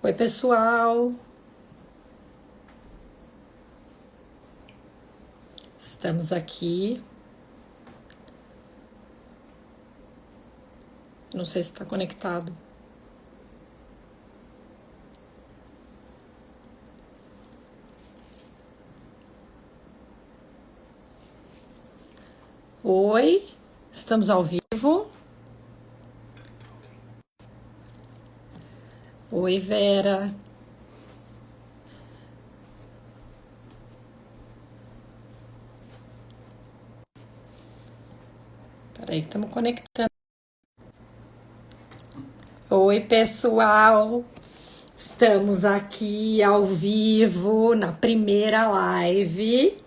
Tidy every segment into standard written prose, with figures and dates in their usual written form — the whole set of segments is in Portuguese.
Oi, pessoal. Estamos aqui. Não sei se está conectado. Oi, estamos ao vivo. Oi, Vera. Peraí que estamos conectando. Oi, pessoal. Estamos aqui ao vivo na primeira live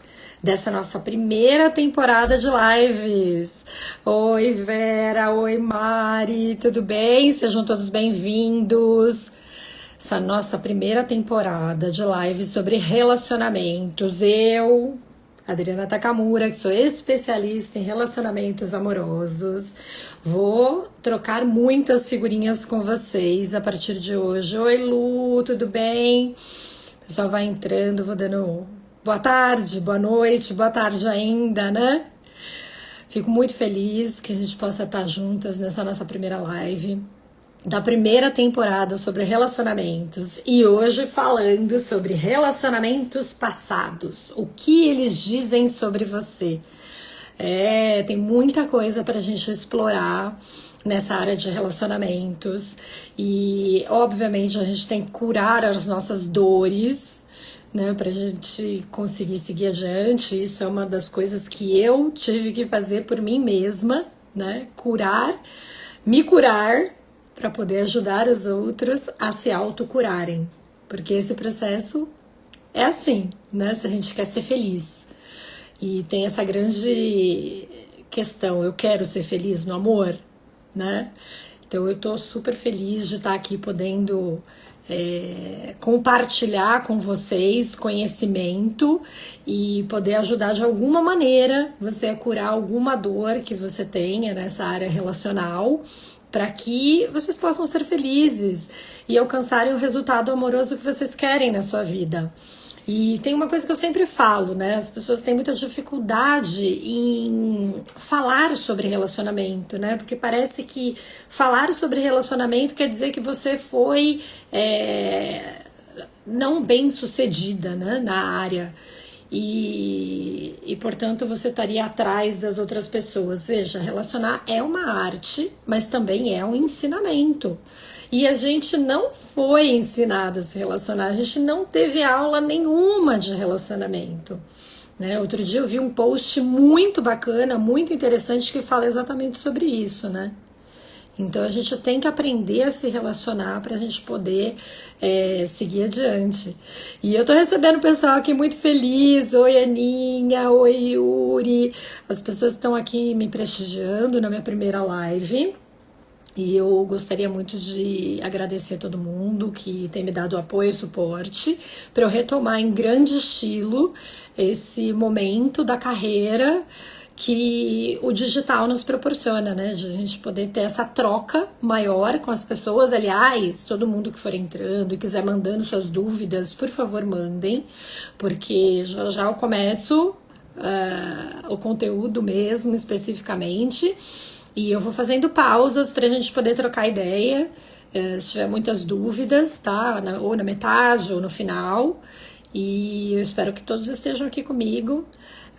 dessa nossa primeira temporada de lives. Oi, Vera. Oi, Mari. Tudo bem? Sejam todos bem-vindos. Essa nossa primeira temporada de lives sobre relacionamentos. Eu, Adriana Takamura, que sou especialista em relacionamentos amorosos, vou trocar muitas figurinhas com vocês a partir de hoje. Oi, Lu, tudo bem? O pessoal vai entrando, vou dando boa tarde, boa noite, boa tarde ainda, né? Fico muito feliz que a gente possa estar juntas nessa nossa primeira live da primeira temporada sobre relacionamentos, e hoje falando sobre relacionamentos passados, o que eles dizem sobre você. Tem muita coisa para a gente explorar nessa área de relacionamentos, e obviamente a gente tem que curar as nossas dores, né, pra gente conseguir seguir adiante. Isso é uma das coisas que eu tive que fazer por mim mesma, né, me curar, para poder ajudar os outros a se autocurarem. Porque esse processo é assim, né? Se a gente quer ser feliz. E tem essa grande questão, eu quero ser feliz no amor, né? Então eu tô super feliz de estar aqui podendo compartilhar com vocês conhecimento e poder ajudar de alguma maneira você a curar alguma dor que você tenha nessa área relacional, para que vocês possam ser felizes e alcançarem o resultado amoroso que vocês querem na sua vida. E tem uma coisa que eu sempre falo, né? As pessoas têm muita dificuldade em falar sobre relacionamento, né? Porque parece que falar sobre relacionamento quer dizer que você foi não bem sucedida, né, na área. Portanto, você estaria atrás das outras pessoas. Veja, relacionar é uma arte, mas também é um ensinamento. E a gente não foi ensinada a se relacionar, a gente não teve aula nenhuma de relacionamento. Né? Outro dia eu vi um post muito bacana, muito interessante, que fala exatamente sobre isso, né? Então a gente tem que aprender a se relacionar para a gente poder seguir adiante. E eu tô recebendo o pessoal aqui muito feliz. Oi, Aninha, oi, Yuri. As pessoas estão aqui me prestigiando na minha primeira live. E eu gostaria muito de agradecer a todo mundo que tem me dado apoio e suporte para eu retomar em grande estilo esse momento da carreira que o digital nos proporciona, né? De a gente poder ter essa troca maior com as pessoas. Aliás, todo mundo que for entrando e quiser mandando suas dúvidas, por favor, mandem, porque já já eu começo o conteúdo mesmo, especificamente. E eu vou fazendo pausas para a gente poder trocar ideia, se tiver muitas dúvidas, tá? Ou na metade ou no final. E eu espero que todos estejam aqui comigo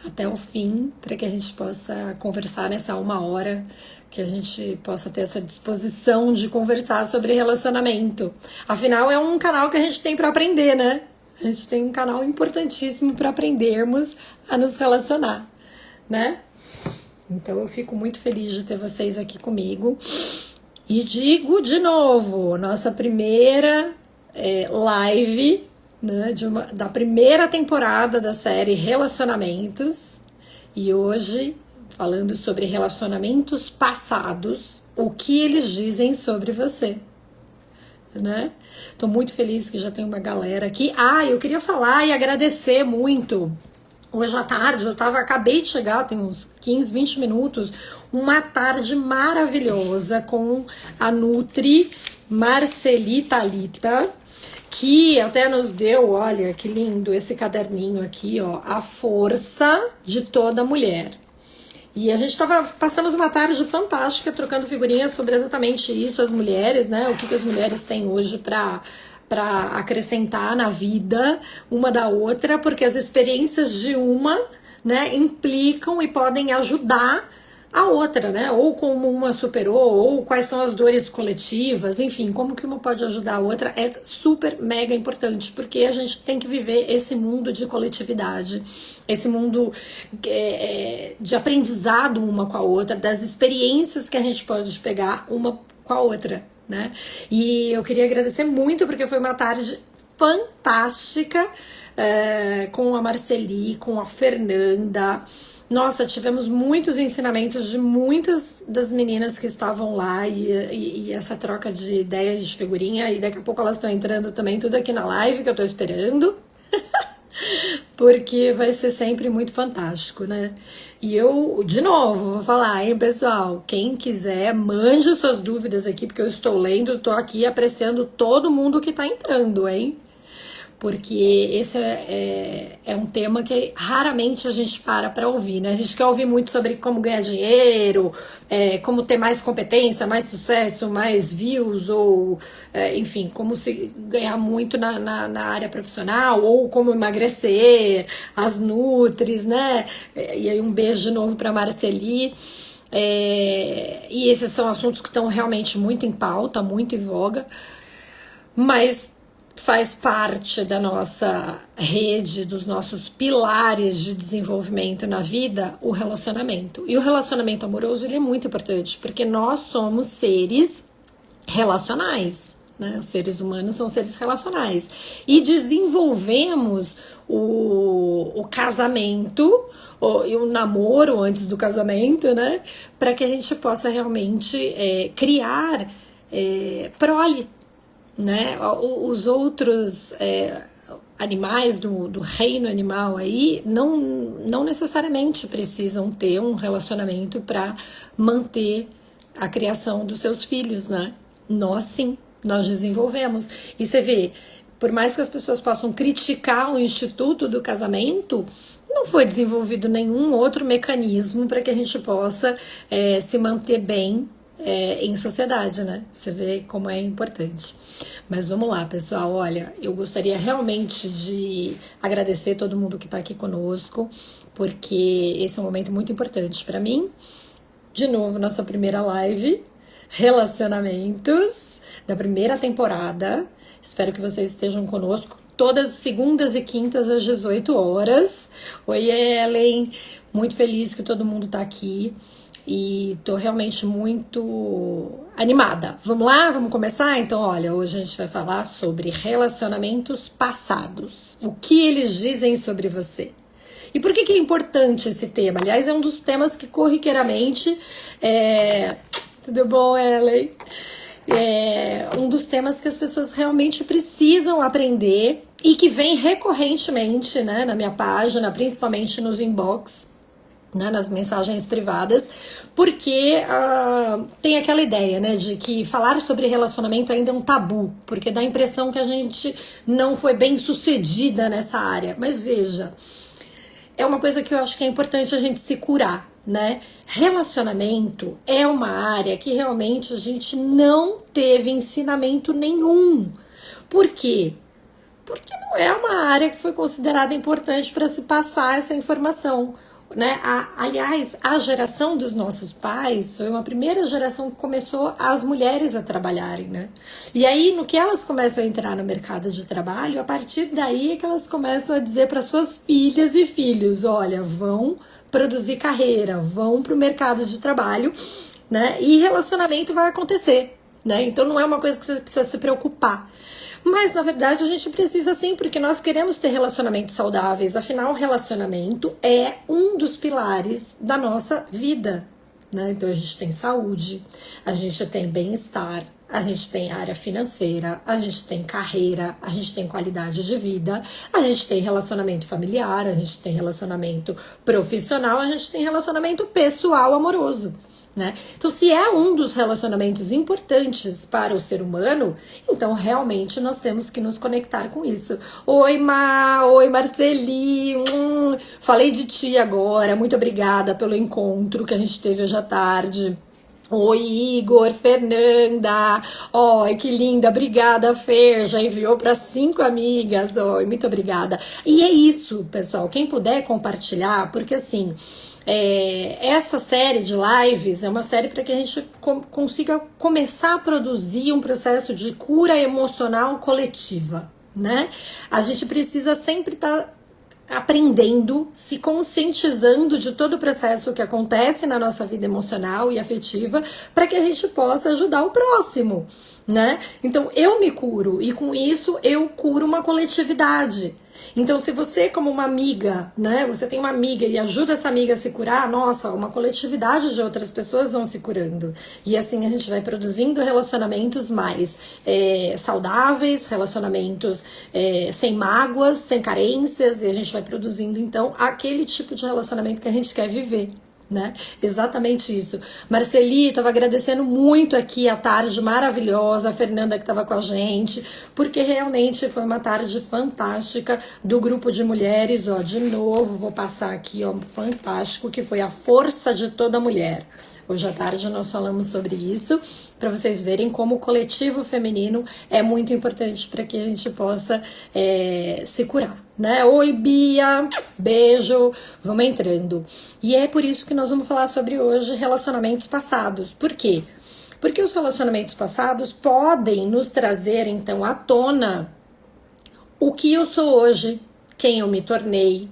até o fim, para que a gente possa conversar nessa 1 hora, que a gente possa ter essa disposição de conversar sobre relacionamento. Afinal, é um canal que a gente tem para aprender, né? A gente tem um canal importantíssimo para aprendermos a nos relacionar, né? Então eu fico muito feliz de ter vocês aqui comigo. E digo de novo, nossa primeira live, né, da primeira temporada da série Relacionamentos. E hoje, falando sobre relacionamentos passados, o que eles dizem sobre você, né? Tô muito feliz que já tem uma galera aqui. Eu queria falar e agradecer muito. Hoje à tarde, acabei de chegar, tem uns 15, 20 minutos, uma tarde maravilhosa com a Nutri Marceli Thalita, que até nos deu, olha que lindo esse caderninho aqui, ó, A Força de Toda Mulher. E a gente passamos uma tarde fantástica trocando figurinhas sobre exatamente isso, as mulheres, né? O que as mulheres têm hoje para acrescentar na vida uma da outra, porque as experiências de uma, né, implicam e podem ajudar a outra, né? Ou como uma superou, ou quais são as dores coletivas, enfim, como que uma pode ajudar a outra é super mega importante, porque a gente tem que viver esse mundo de coletividade, esse mundo de aprendizado uma com a outra, das experiências que a gente pode pegar uma com a outra, né? E eu queria agradecer muito, porque foi uma tarde fantástica, com a Marceli, com a Fernanda. Nossa, tivemos muitos ensinamentos de muitas das meninas que estavam lá e essa troca de ideias de figurinha, e daqui a pouco elas estão entrando também tudo aqui na live que eu tô esperando. Porque vai ser sempre muito fantástico, né? E eu, de novo, vou falar, hein, pessoal? Quem quiser, mande suas dúvidas aqui, porque eu estou lendo, estou aqui apreciando todo mundo que tá entrando, hein? Porque esse é um tema que raramente a gente para ouvir, né? A gente quer ouvir muito sobre como ganhar dinheiro, como ter mais competência, mais sucesso, mais views, ou enfim, como se ganhar muito na área profissional, ou como emagrecer, as nutris, né? E aí um beijo de novo para Marceli. E esses são assuntos que estão realmente muito em pauta, muito em voga, mas faz parte da nossa rede, dos nossos pilares de desenvolvimento na vida, o relacionamento. E o relacionamento amoroso, ele é muito importante, porque nós somos seres relacionais, né? Os seres humanos são seres relacionais. E desenvolvemos o casamento, e o namoro antes do casamento, né? Para que a gente possa realmente criar prole, né? Os outros animais do reino animal aí não necessariamente precisam ter um relacionamento para manter a criação dos seus filhos, né? Nós sim, nós desenvolvemos. E você vê, por mais que as pessoas possam criticar o instituto do casamento, não foi desenvolvido nenhum outro mecanismo para que a gente possa se manter bem em sociedade, né? Você vê como é importante. Mas vamos lá, pessoal. Olha, eu gostaria realmente de agradecer todo mundo que está aqui conosco, porque esse é um momento muito importante para mim. De novo, nossa primeira live, relacionamentos, da primeira temporada. Espero que vocês estejam conosco todas segundas e quintas às 18 horas. Oi, Ellen. Muito feliz que todo mundo está aqui. E tô realmente muito animada. Vamos lá? Vamos começar? Então, olha, hoje a gente vai falar sobre relacionamentos passados. O que eles dizem sobre você? E por que é importante esse tema? Aliás, é um dos temas que corriqueiramente... Tudo bom, Ellen? Um dos temas que as pessoas realmente precisam aprender e que vem recorrentemente, né, na minha página, principalmente nos inbox, né, nas mensagens privadas, porque tem aquela ideia, né, de que falar sobre relacionamento ainda é um tabu, porque dá a impressão que a gente não foi bem sucedida nessa área. Mas veja, é uma coisa que eu acho que é importante a gente se curar, né? Relacionamento é uma área que realmente a gente não teve ensinamento nenhum. Por quê? Porque não é uma área que foi considerada importante para se passar essa informação, né? Aliás, a geração dos nossos pais foi uma primeira geração que começou as mulheres a trabalharem, né? E aí, no que elas começam a entrar no mercado de trabalho, a partir daí é que elas começam a dizer para suas filhas e filhos, olha, vão produzir carreira, vão para o mercado de trabalho, né? E relacionamento vai acontecer, né? Então não é uma coisa que você precisa se preocupar. Mas, na verdade, a gente precisa sim, porque nós queremos ter relacionamentos saudáveis. Afinal, o relacionamento é um dos pilares da nossa vida, né? Então, a gente tem saúde, a gente tem bem-estar, a gente tem área financeira, a gente tem carreira, a gente tem qualidade de vida, a gente tem relacionamento familiar, a gente tem relacionamento profissional, a gente tem relacionamento pessoal amoroso, né? Então, se é um dos relacionamentos importantes para o ser humano, então realmente nós temos que nos conectar com isso. Oi, oi, Marceli, falei de ti agora, muito obrigada pelo encontro que a gente teve hoje à tarde. Oi, Igor, Fernanda, oi, que linda, obrigada, Fer, já enviou para 5 amigas, oi, muito obrigada. E é isso, pessoal, quem puder compartilhar, porque assim, essa série de lives é uma série para que a gente consiga começar a produzir um processo de cura emocional coletiva, né? A gente precisa sempre estar aprendendo, se conscientizando de todo o processo que acontece na nossa vida emocional e afetiva, para que a gente possa ajudar o próximo, né? Então eu me curo e com isso eu curo uma coletividade. Então, se você, como uma amiga, né, você tem uma amiga e ajuda essa amiga a se curar, nossa, uma coletividade de outras pessoas vão se curando. E assim a gente vai produzindo relacionamentos mais saudáveis, relacionamentos sem mágoas, sem carências, e a gente vai produzindo, então, aquele tipo de relacionamento que a gente quer viver. Né? Exatamente isso. Marceli, estava agradecendo muito aqui a tarde maravilhosa, a Fernanda que estava com a gente, porque realmente foi uma tarde fantástica do grupo de mulheres, ó, de novo, vou passar aqui, ó, fantástico, que foi a força de toda mulher. Hoje à tarde nós falamos sobre isso, para vocês verem como o coletivo feminino é muito importante para que a gente possa se curar, né? Oi, Bia, beijo, vamos entrando. E é por isso que nós vamos falar sobre hoje relacionamentos passados. Por quê? Porque os relacionamentos passados podem nos trazer, então, à tona o que eu sou hoje, quem eu me tornei,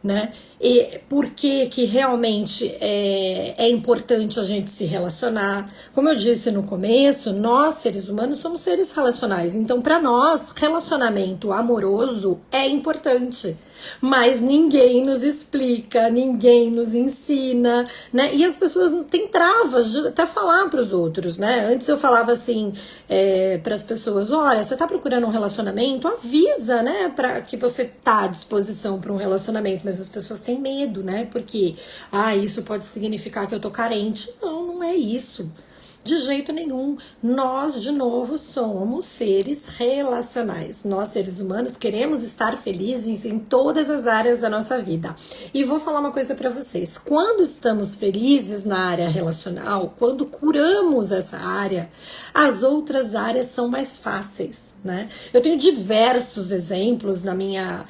né? E por que realmente é importante a gente se relacionar. Como eu disse no começo, nós, seres humanos, somos seres relacionais. Então, para nós, relacionamento amoroso é importante. Mas ninguém nos explica, ninguém nos ensina, né? E as pessoas têm travas de até falar para os outros, né? Antes eu falava assim para as pessoas: olha, você tá procurando um relacionamento? Avisa, né? Para que você tá à disposição para um relacionamento. Mas as pessoas têm medo, né? Porque, isso pode significar que eu tô carente. Não, não é isso. De jeito nenhum. Nós, de novo, somos seres relacionais. Nós, seres humanos, queremos estar felizes em todas as áreas da nossa vida. E vou falar uma coisa para vocês. Quando estamos felizes na área relacional, quando curamos essa área, as outras áreas são mais fáceis, né? Eu tenho diversos exemplos na minha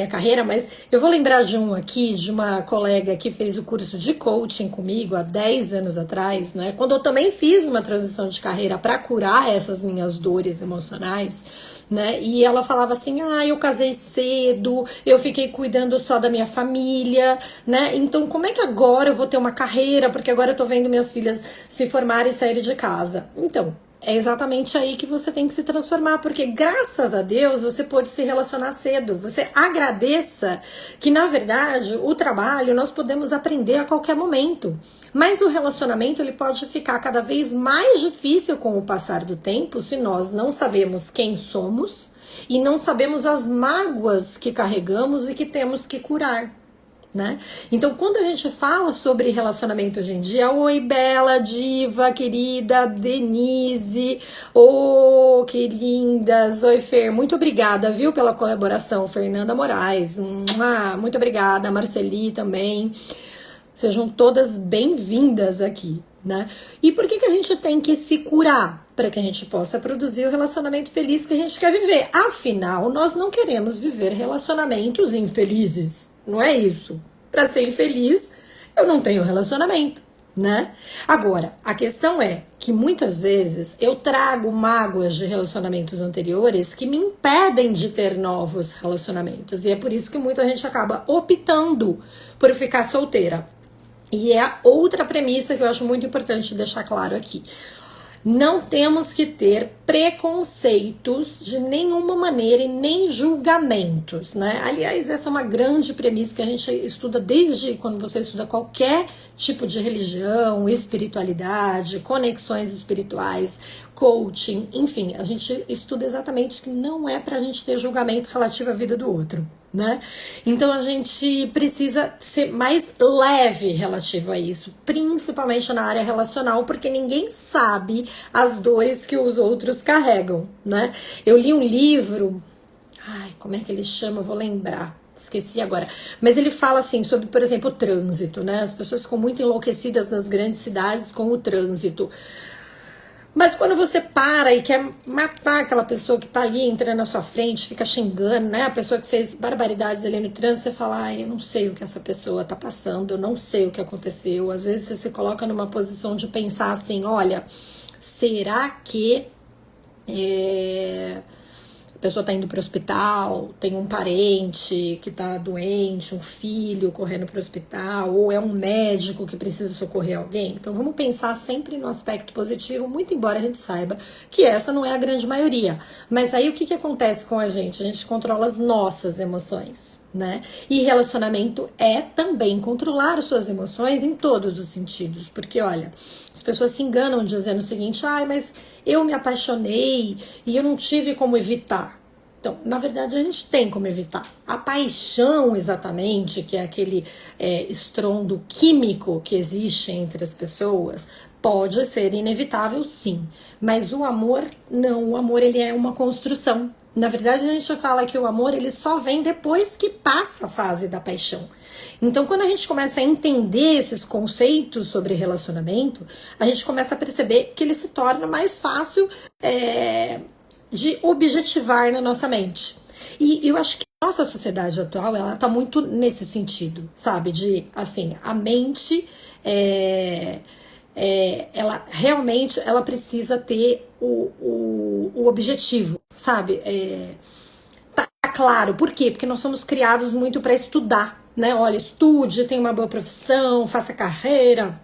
carreira, mas eu vou lembrar de um aqui, de uma colega que fez o curso de coaching comigo há 10 anos atrás, né? Quando eu também fiz uma transição de carreira para curar essas minhas dores emocionais, né? E ela falava assim: eu casei cedo, eu fiquei cuidando só da minha família, né? Então como é que agora eu vou ter uma carreira? Porque agora eu tô vendo minhas filhas se formarem e saírem de casa. Então, é exatamente aí que você tem que se transformar, porque graças a Deus você pode se relacionar cedo. Você agradeça que, na verdade, o trabalho nós podemos aprender a qualquer momento. Mas o relacionamento ele pode ficar cada vez mais difícil com o passar do tempo se nós não sabemos quem somos e não sabemos as mágoas que carregamos e que temos que curar. Né? Então, quando a gente fala sobre relacionamento hoje em dia, oi, Bela, Diva, querida, Denise, que lindas, oi, Fer, muito obrigada, viu, pela colaboração, Fernanda Moraes, muito obrigada, Marceli também, sejam todas bem-vindas aqui, né? E por que a gente tem que se curar? Para que a gente possa produzir o relacionamento feliz que a gente quer viver. Afinal, nós não queremos viver relacionamentos infelizes. Não é isso. Para ser infeliz, eu não tenho relacionamento, né? Agora, a questão é que muitas vezes eu trago mágoas de relacionamentos anteriores que me impedem de ter novos relacionamentos. E é por isso que muita gente acaba optando por ficar solteira. E é a outra premissa que eu acho muito importante deixar claro aqui. Não temos que ter preconceitos de nenhuma maneira e nem julgamentos, né? Aliás, essa é uma grande premissa que a gente estuda desde quando você estuda qualquer tipo de religião, espiritualidade, conexões espirituais, coaching, enfim, a gente estuda exatamente que não é pra gente ter julgamento relativo à vida do outro, né? Então a gente precisa ser mais leve relativo a isso, principalmente na área relacional, porque ninguém sabe as dores que os outros carregam, né? Eu li um livro, ai, como é que ele chama? Eu vou lembrar. Esqueci agora. Mas ele fala assim sobre, por exemplo, o trânsito, né? As pessoas ficam muito enlouquecidas nas grandes cidades com o trânsito. Mas quando você para e quer matar aquela pessoa que tá ali entrando na sua frente, fica xingando, né? A pessoa que fez barbaridades ali no trânsito, você fala, ai, eu não sei o que essa pessoa tá passando, eu não sei o que aconteceu. Às vezes você se coloca numa posição de pensar assim, olha, será que a pessoa tá indo para o hospital, tem um parente que tá doente, um filho correndo para o hospital, ou é um médico que precisa socorrer alguém. Então vamos pensar sempre no aspecto positivo, muito embora a gente saiba que essa não é a grande maioria. Mas aí o que acontece com a gente? A gente controla as nossas emoções, né? E relacionamento é também controlar as suas emoções em todos os sentidos, porque olha, as pessoas se enganam dizendo o seguinte, ai, mas eu me apaixonei e eu não tive como evitar. Então, na verdade, a gente tem como evitar. A paixão, exatamente, que é aquele estrondo químico que existe entre as pessoas, pode ser inevitável, sim. Mas o amor, não. O amor, ele é uma construção. Na verdade, a gente fala que o amor, ele só vem depois que passa a fase da paixão. Então, quando a gente começa a entender esses conceitos sobre relacionamento, a gente começa a perceber que ele se torna mais fácil de objetivar na nossa mente. E eu acho que a nossa sociedade atual, ela tá muito nesse sentido, sabe? De, assim, a mente, ela realmente, ela precisa ter o objetivo, sabe? Tá claro, por quê? Porque nós somos criados muito para estudar, né? Olha, estude, tenha uma boa profissão, faça carreira,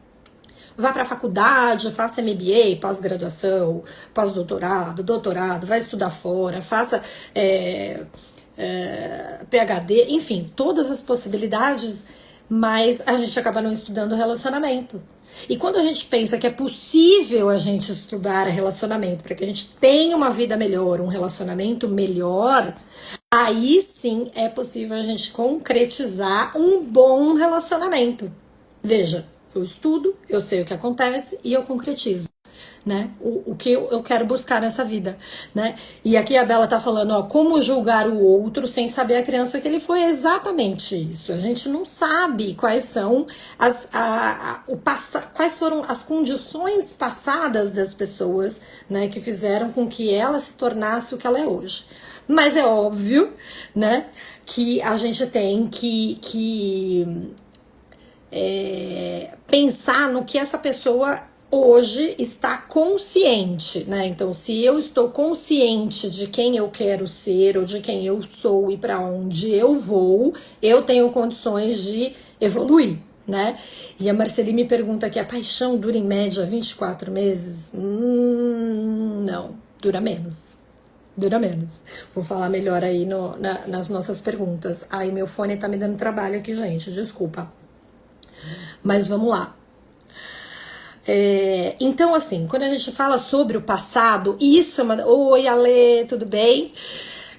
vá para a faculdade, faça MBA, pós-graduação, pós-doutorado, doutorado, vai estudar fora, faça PhD, enfim, todas as possibilidades, mas a gente acaba não estudando relacionamento. E quando a gente pensa que é possível a gente estudar relacionamento para que a gente tenha uma vida melhor, um relacionamento melhor, aí sim é possível a gente concretizar um bom relacionamento. Veja, eu estudo, eu sei o que acontece e eu concretizo, né? O que eu quero buscar nessa vida, né? E aqui a Bela tá falando, ó, como julgar o outro sem saber a criança que ele foi. É exatamente isso. A gente não sabe quais são quais foram as condições passadas das pessoas, né, que fizeram com que ela se tornasse o que ela é hoje. Mas é óbvio, né, que a gente tem que pensar no que essa pessoa hoje está consciente, né? Então, se eu estou consciente de quem eu quero ser ou de quem eu sou e para onde eu vou, eu tenho condições de evoluir, né? E a Marceli me pergunta aqui, a paixão dura em média 24 meses? Não, dura menos. Dura menos. Vou falar melhor aí nas nossas perguntas. Ai, meu fone tá me dando trabalho aqui, gente, desculpa. Mas vamos lá. Então, assim, quando a gente fala sobre o passado, isso é uma... Oi, Ale, tudo bem?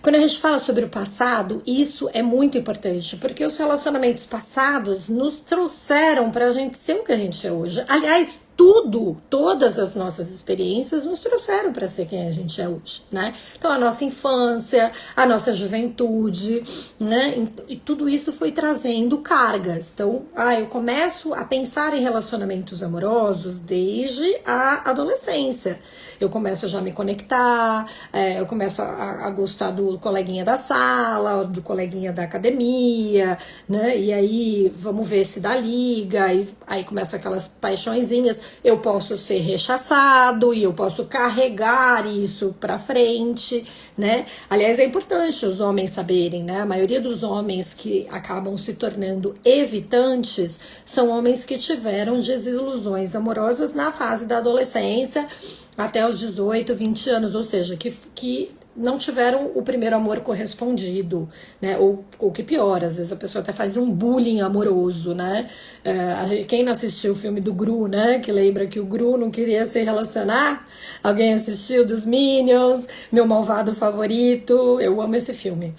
Quando a gente fala sobre o passado, isso é muito importante, porque os relacionamentos passados nos trouxeram pra gente ser o que a gente é hoje. Aliás, todas as nossas experiências nos trouxeram para ser quem a gente é hoje, né? Então, a nossa infância, a nossa juventude, né? E tudo isso foi trazendo cargas. Então, eu começo a pensar em relacionamentos amorosos desde a adolescência. Eu começo a já me conectar, eu começo a gostar do coleguinha da sala, do coleguinha da academia, né? E aí, vamos ver se dá liga, e aí começam aquelas paixõezinhas. Eu posso ser rechaçado e eu posso carregar isso pra frente, né? Aliás, é importante os homens saberem, né? A maioria dos homens que acabam se tornando evitantes são homens que tiveram desilusões amorosas na fase da adolescência até os 18, 20 anos, ou seja, que não tiveram o primeiro amor correspondido, né? Ou que pior, às vezes a pessoa até faz um bullying amoroso, né? Quem não assistiu o filme do Gru, né? Que lembra que o Gru não queria se relacionar? Alguém assistiu dos Minions? Meu malvado favorito? Eu amo esse filme.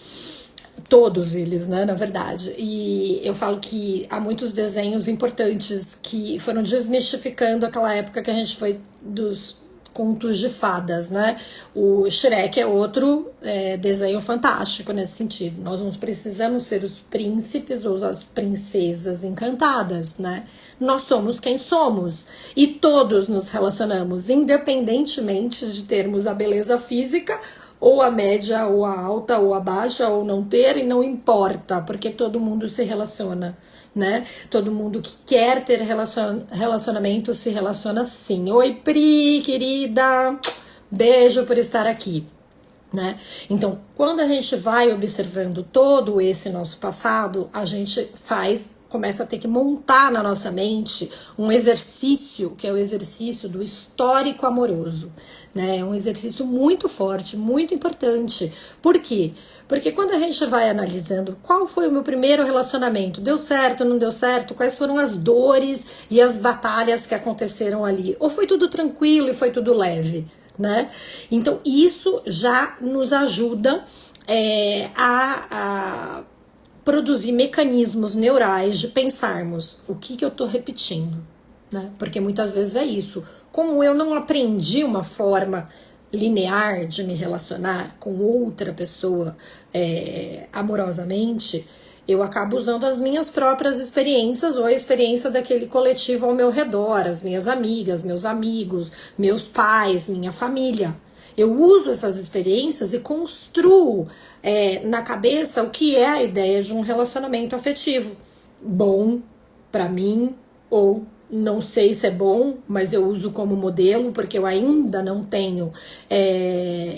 Todos eles, né, na verdade. E eu falo que há muitos desenhos importantes que foram desmistificando aquela época que a gente foi dos contos de fadas, né? O Shrek é outro desenho fantástico nesse sentido. Nós não precisamos ser os príncipes ou as princesas encantadas, né? Nós somos quem somos e todos nos relacionamos, independentemente de termos a beleza física ou a média, ou a alta, ou a baixa, ou não ter, e não importa, porque todo mundo se relaciona, né? Todo mundo que quer ter relacionamento se relaciona sim. Oi, Pri, querida! Beijo por estar aqui, né? Então, quando a gente vai observando todo esse nosso passado, a gente começa a ter que montar na nossa mente um exercício, que é o exercício do histórico amoroso, né? É um exercício muito forte, muito importante. Por quê? Porque quando a gente vai analisando qual foi o meu primeiro relacionamento, deu certo, não deu certo, quais foram as dores e as batalhas que aconteceram ali, ou foi tudo tranquilo e foi tudo leve, né? Então, isso já nos ajuda a produzir mecanismos neurais de pensarmos o que eu estou repetindo, né? Porque muitas vezes é isso. Como eu não aprendi uma forma linear de me relacionar com outra pessoa amorosamente, eu acabo usando as minhas próprias experiências ou a experiência daquele coletivo ao meu redor, as minhas amigas, meus amigos, meus pais, minha família. Eu uso essas experiências e construo na cabeça o que é a ideia de um relacionamento afetivo. Bom para mim, ou não sei se é bom, mas eu uso como modelo, porque eu ainda não tenho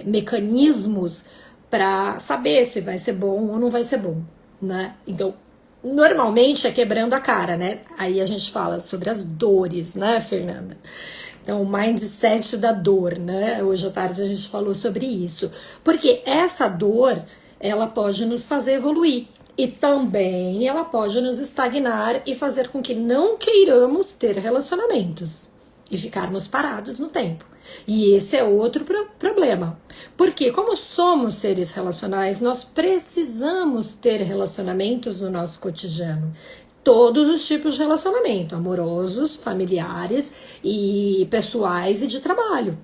mecanismos para saber se vai ser bom ou não vai ser bom, né? Então, normalmente é quebrando a cara, né? Aí a gente fala sobre as dores, né, Fernanda? Então, o mindset da dor, né? Hoje à tarde a gente falou sobre isso. Porque essa dor, ela pode nos fazer evoluir. E também ela pode nos estagnar e fazer com que não queiramos ter relacionamentos. E ficarmos parados no tempo. E esse é outro problema. Porque como somos seres relacionais, nós precisamos ter relacionamentos no nosso cotidiano. Todos os tipos de relacionamento, amorosos, familiares e pessoais e de trabalho,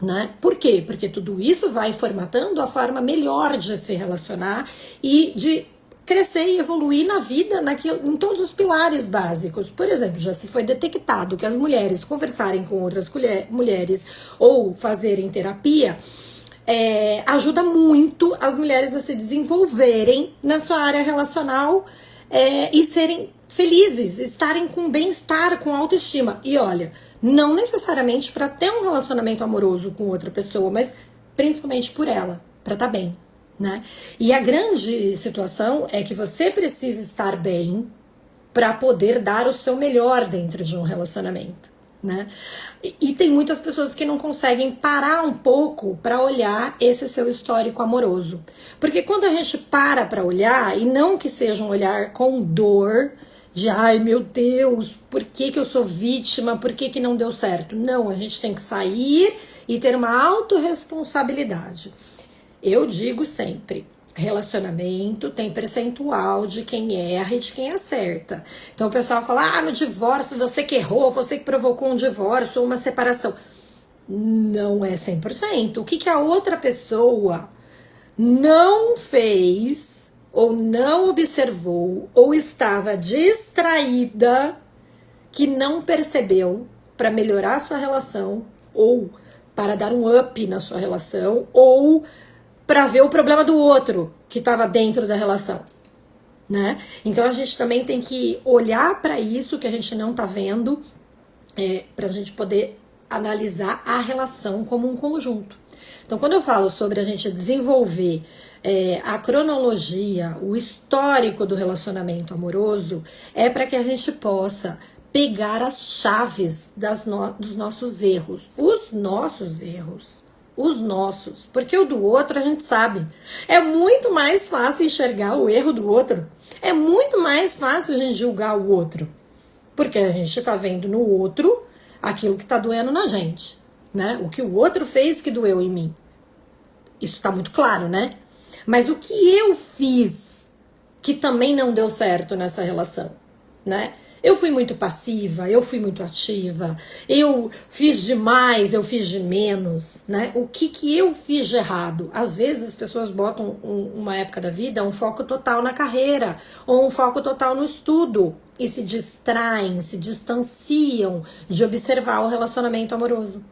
né? Por quê? Porque tudo isso vai formatando a forma melhor de se relacionar e de crescer e evoluir na vida em todos os pilares básicos. Por exemplo, já se foi detectado que as mulheres conversarem com outras mulheres ou fazerem terapia ajuda muito as mulheres a se desenvolverem na sua área relacional e serem felizes, estarem com bem-estar, com autoestima. E olha, não necessariamente para ter um relacionamento amoroso com outra pessoa, mas principalmente por ela, para estar bem, né? E a grande situação é que você precisa estar bem para poder dar o seu melhor dentro de um relacionamento, né? E tem muitas pessoas que não conseguem parar um pouco para olhar esse seu histórico amoroso. Porque quando a gente para olhar, e não que seja um olhar com dor, de ai meu Deus, por que eu sou vítima, por que não deu certo? Não, a gente tem que sair e ter uma autorresponsabilidade. Eu digo sempre, relacionamento tem percentual de quem erra e de quem acerta. Então o pessoal fala, no divórcio você que errou, você que provocou um divórcio ou uma separação. Não é 100%. O que a outra pessoa não fez, ou não observou, ou estava distraída, que não percebeu para melhorar a sua relação, ou para dar um up na sua relação, ou para ver o problema do outro que estava dentro da relação, né? Então a gente também tem que olhar para isso que a gente não tá vendo, para a gente poder analisar a relação como um conjunto. Então quando eu falo sobre a gente desenvolver a cronologia, o histórico do relacionamento amoroso, é para que a gente possa pegar as chaves dos nossos erros, os nossos, porque o do outro a gente sabe. É muito mais fácil enxergar o erro do outro. É muito mais fácil a gente julgar o outro. Porque a gente tá vendo no outro aquilo que tá doendo na gente, né? O que o outro fez que doeu em mim. Isso tá muito claro, né? Mas o que eu fiz que também não deu certo nessa relação, né? Eu fui muito passiva, eu fui muito ativa, eu fiz demais, eu fiz de menos, né? O que eu fiz de errado? Às vezes as pessoas botam uma época da vida um foco total na carreira ou um foco total no estudo e se distraem, se distanciam de observar o relacionamento amoroso.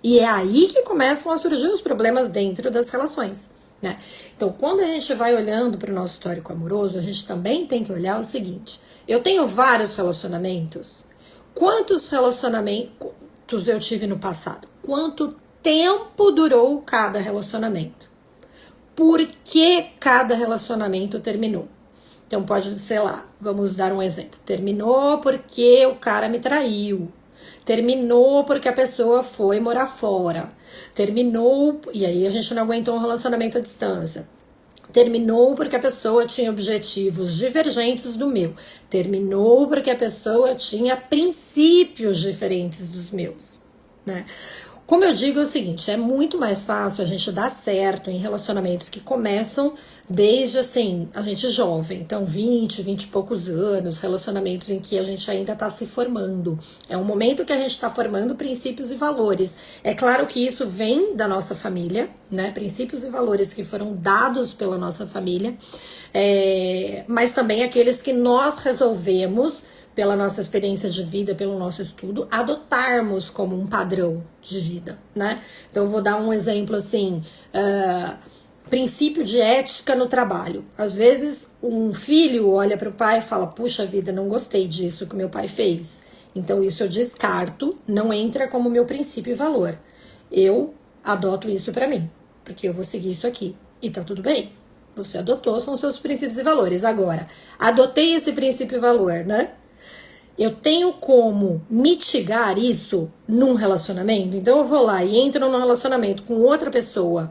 E é aí que começam a surgir os problemas dentro das relações, né? Então, quando a gente vai olhando para o nosso histórico amoroso, a gente também tem que olhar o seguinte: eu tenho vários relacionamentos. Quantos relacionamentos eu tive no passado? Quanto tempo durou cada relacionamento? Por que cada relacionamento terminou? Então, pode ser lá, vamos dar um exemplo. Terminou porque o cara me traiu. Terminou porque a pessoa foi morar fora. Terminou, e aí a gente não aguentou um relacionamento à distância. Terminou porque a pessoa tinha objetivos divergentes do meu. Terminou porque a pessoa tinha princípios diferentes dos meus, né? Como eu digo, é o seguinte, é muito mais fácil a gente dar certo em relacionamentos que começam desde, assim, a gente jovem. Então, 20 e poucos anos, relacionamentos em que a gente ainda está se formando. É um momento que a gente está formando princípios e valores. É claro que isso vem da nossa família, né? Princípios e valores que foram dados pela nossa família, mas também aqueles que nós resolvemos, pela nossa experiência de vida, pelo nosso estudo, adotarmos como um padrão de vida, né? Então, eu vou dar um exemplo assim, princípio de ética no trabalho. Às vezes, um filho olha para o pai e fala, puxa vida, não gostei disso que meu pai fez. Então, isso eu descarto, não entra como meu princípio e valor. Eu adoto isso para mim, porque eu vou seguir isso aqui. E tá tudo bem. Você adotou, são seus princípios e valores. Agora, adotei esse princípio e valor, né? Eu tenho como mitigar isso num relacionamento? Então eu vou lá e entro num relacionamento com outra pessoa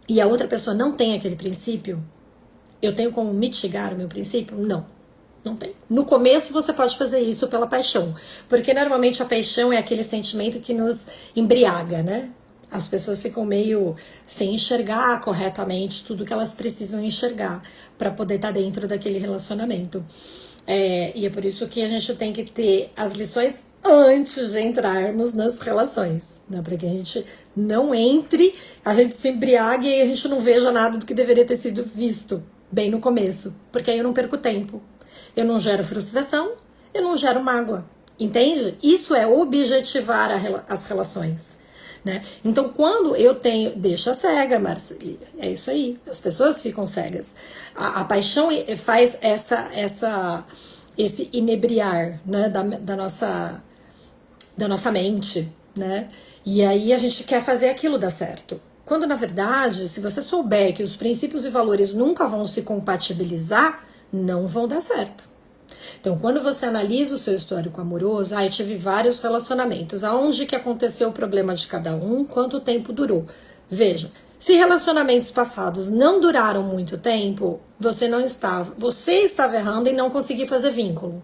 e a outra pessoa não tem aquele princípio. Eu tenho como mitigar o meu princípio? Não, não tem. No começo você pode fazer isso pela paixão, porque normalmente a paixão é aquele sentimento que nos embriaga, né? As pessoas ficam meio sem enxergar corretamente tudo que elas precisam enxergar para poder estar dentro daquele relacionamento. E é por isso que a gente tem que ter as lições antes de entrarmos nas relações, né? Para que a gente não entre, a gente se embriague e a gente não veja nada do que deveria ter sido visto bem no começo, porque aí eu não perco tempo, eu não gero frustração, eu não gero mágoa, entende? Isso é objetivar as relações, né? Então, quando eu tenho... Deixa cega, Marceli. É isso aí. As pessoas ficam cegas. A paixão faz esse inebriar, né, da nossa mente, né? E aí a gente quer fazer aquilo dar certo. Quando, na verdade, se você souber que os princípios e valores nunca vão se compatibilizar, não vão dar certo. Então, quando você analisa o seu histórico amoroso, eu tive vários relacionamentos. Aonde que aconteceu o problema de cada um? Quanto tempo durou? Veja, se relacionamentos passados não duraram muito tempo, você estava errando em não conseguir fazer vínculo.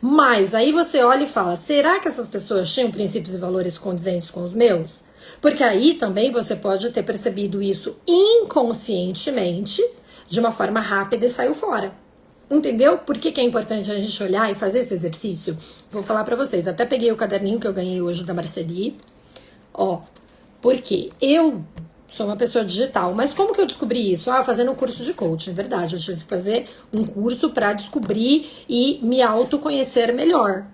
Mas aí você olha e fala, será que essas pessoas tinham princípios e valores condizentes com os meus? Porque aí também você pode ter percebido isso inconscientemente, de uma forma rápida e saiu fora. Entendeu? Por que é importante a gente olhar e fazer esse exercício? Vou falar pra vocês. Até peguei o caderninho que eu ganhei hoje da Marceli. Porque eu sou uma pessoa digital. Mas como que eu descobri isso? Fazendo um curso de coaching. Verdade, eu tive que fazer um curso pra descobrir e me autoconhecer melhor,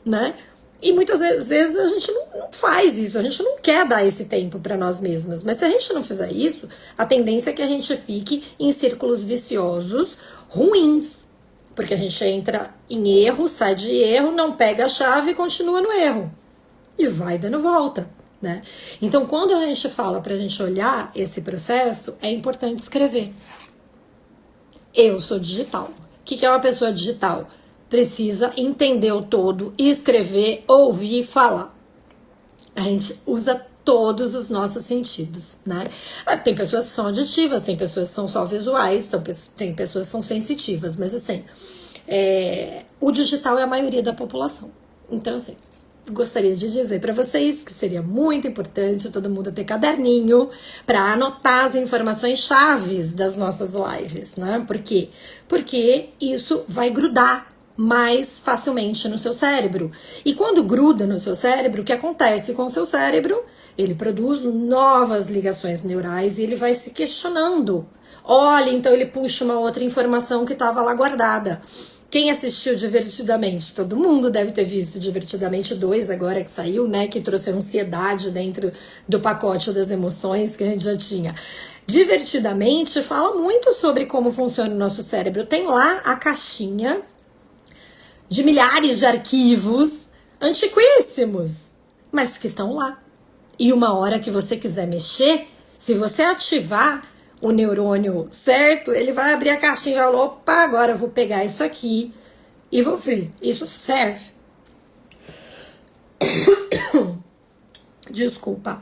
né? E muitas vezes a gente não faz isso, a gente não quer dar esse tempo para nós mesmas. Mas se a gente não fizer isso, a tendência é que a gente fique em círculos viciosos ruins. Porque a gente entra em erro, sai de erro, não pega a chave e continua no erro. E vai dando volta, né? Então, quando a gente fala pra gente olhar esse processo, é importante escrever. Eu sou digital. O que é uma pessoa digital? Precisa entender o todo, escrever, ouvir, falar. A gente usa todos os nossos sentidos, né? Tem pessoas que são auditivas, tem pessoas que são só visuais, tem pessoas que são sensitivas, mas assim, o digital é a maioria da população. Então, assim, gostaria de dizer para vocês que seria muito importante todo mundo ter caderninho para anotar as informações chaves das nossas lives, né? Por quê? Porque isso vai grudar mais facilmente no seu cérebro. E quando gruda no seu cérebro, o que acontece com o seu cérebro? Ele produz novas ligações neurais e ele vai se questionando. Olha, então ele puxa uma outra informação que estava lá guardada. Quem assistiu Divertidamente? Todo mundo deve ter visto Divertidamente 2 agora que saiu, né? Que trouxe a ansiedade dentro do pacote das emoções que a gente já tinha. Divertidamente fala muito sobre como funciona o nosso cérebro. Tem lá a caixinha de milhares de arquivos antiquíssimos, mas que estão lá. E uma hora que você quiser mexer, se você ativar o neurônio certo, ele vai abrir a caixinha e vai falar, opa, agora eu vou pegar isso aqui e vou ver. Isso serve. Desculpa.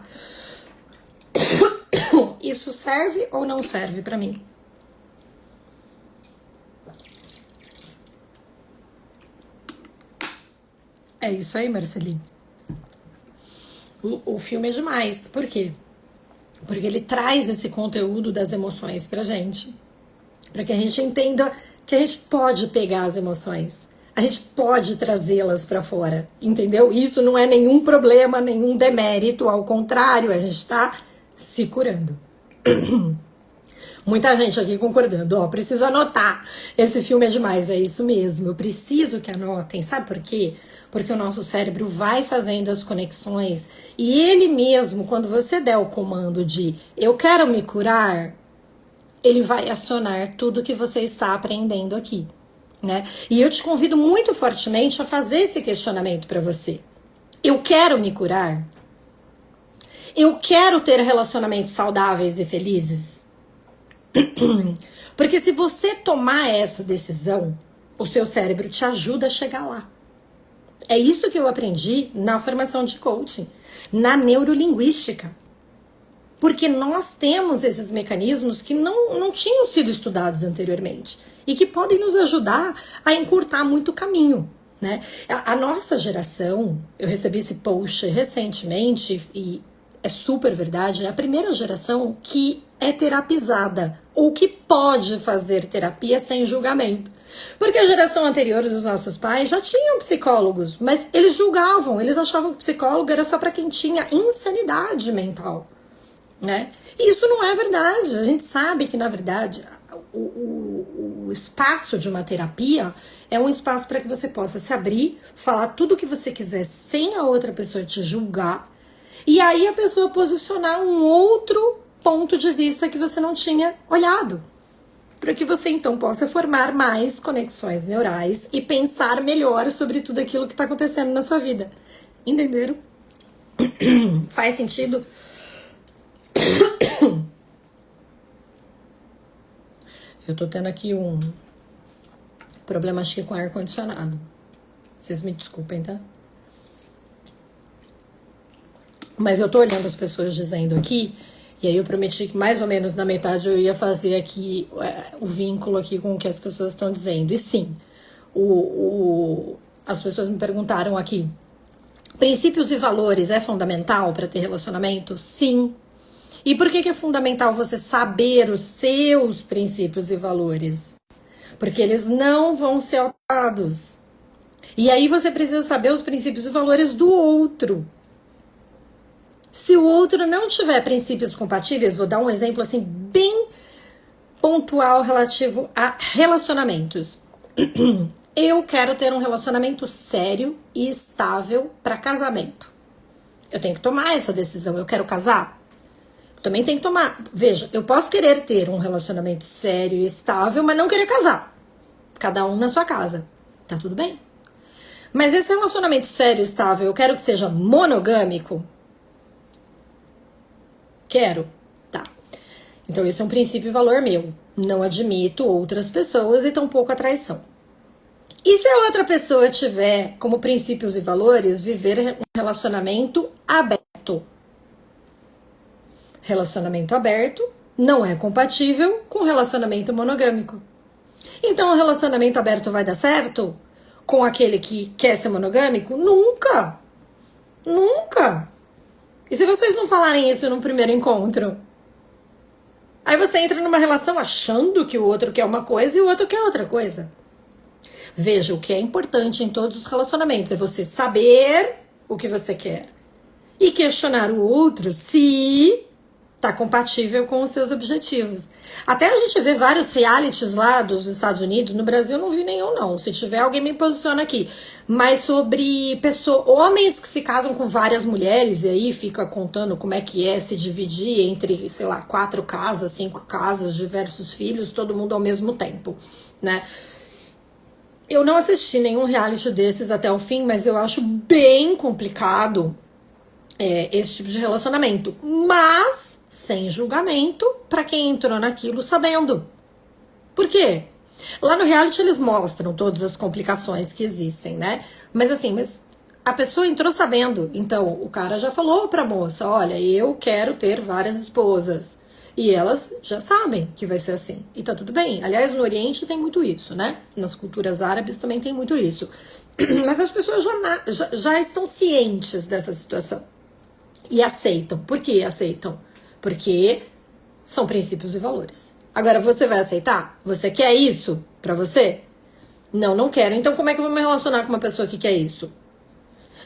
Isso serve ou não serve pra mim? É isso aí, Marcelinho. O filme é demais. Por quê? Porque ele traz esse conteúdo das emoções pra gente. Pra que a gente entenda que a gente pode pegar as emoções. A gente pode trazê-las pra fora. Entendeu? Isso não é nenhum problema, nenhum demérito. Ao contrário, a gente tá se curando. Muita gente aqui concordando, ó, preciso anotar, esse filme é demais, é isso mesmo, eu preciso que anotem, sabe por quê? Porque o nosso cérebro vai fazendo as conexões e ele mesmo, quando você der o comando de eu quero me curar, ele vai acionar tudo que você está aprendendo aqui, né? E eu te convido muito fortemente a fazer esse questionamento para você. Eu quero me curar? Eu quero ter relacionamentos saudáveis e felizes? Porque se você tomar essa decisão, o seu cérebro te ajuda a chegar lá. É isso que eu aprendi na formação de coaching, na neurolinguística. Porque nós temos esses mecanismos que não tinham sido estudados anteriormente e que podem nos ajudar a encurtar muito o caminho, né? A nossa geração, eu recebi esse post recentemente e é super verdade, é a primeira geração que é terapizada ou que pode fazer terapia sem julgamento. Porque a geração anterior dos nossos pais já tinham psicólogos, mas eles julgavam, eles achavam que psicólogo era só para quem tinha insanidade mental, né? E isso não é verdade. A gente sabe que, na verdade, o espaço de uma terapia é um espaço para que você possa se abrir, falar tudo o que você quiser sem a outra pessoa te julgar, e aí a pessoa posicionar um outro ponto de vista que você não tinha olhado, para que você então possa formar mais conexões neurais e pensar melhor sobre tudo aquilo que está acontecendo na sua vida. Entenderam? Faz sentido? Eu tô tendo aqui um problema, acho que com ar-condicionado. Vocês me desculpem, tá? Mas eu tô olhando as pessoas dizendo aqui, e aí eu prometi que mais ou menos na metade eu ia fazer aqui o vínculo aqui com o que as pessoas estão dizendo. E sim, as pessoas me perguntaram aqui, princípios e valores é fundamental para ter relacionamento? Sim. E por que é fundamental você saber os seus princípios e valores? Porque eles não vão ser alterados. E aí você precisa saber os princípios e valores do outro. Se o outro não tiver princípios compatíveis, vou dar um exemplo assim bem pontual relativo a relacionamentos. Eu quero ter um relacionamento sério e estável para casamento. Eu tenho que tomar essa decisão. Eu quero casar? Eu também tenho que tomar. Veja, eu posso querer ter um relacionamento sério e estável, mas não querer casar. Cada um na sua casa. Tá tudo bem. Mas esse relacionamento sério e estável, eu quero que seja monogâmico? Quero? Tá. Então esse é um princípio e valor meu. Não admito outras pessoas e tampouco a traição. E se a outra pessoa tiver como princípios e valores viver um relacionamento aberto? Relacionamento aberto não é compatível com relacionamento monogâmico. Então o relacionamento aberto vai dar certo com aquele que quer ser monogâmico? Nunca! Nunca! E se vocês não falarem isso num primeiro encontro? Aí você entra numa relação achando que o outro quer uma coisa e o outro quer outra coisa. Veja, o que é importante em todos os relacionamentos é você saber o que você quer e questionar o outro se tá compatível com os seus objetivos. Até a gente vê vários realities lá dos Estados Unidos, no Brasil eu não vi nenhum não, se tiver alguém me posiciona aqui, mas sobre homens que se casam com várias mulheres e aí fica contando como é que é se dividir entre, sei lá, 4 casas, 5 casas, diversos filhos, todo mundo ao mesmo tempo, né? Eu não assisti nenhum reality desses até o fim, mas eu acho bem complicado esse tipo de relacionamento, mas sem julgamento para quem entrou naquilo sabendo. Por quê? Lá no reality eles mostram todas as complicações que existem, né? Mas assim, a pessoa entrou sabendo. Então, o cara já falou pra moça, olha, eu quero ter várias esposas. E elas já sabem que vai ser assim. E tá tudo bem. Aliás, no Oriente tem muito isso, né? Nas culturas árabes também tem muito isso. Mas as pessoas já estão cientes dessa situação. E aceitam. Por que aceitam? Porque são princípios e valores. Agora, você vai aceitar? Você quer isso pra você? Não, não quero. Então, como é que eu vou me relacionar com uma pessoa que quer isso?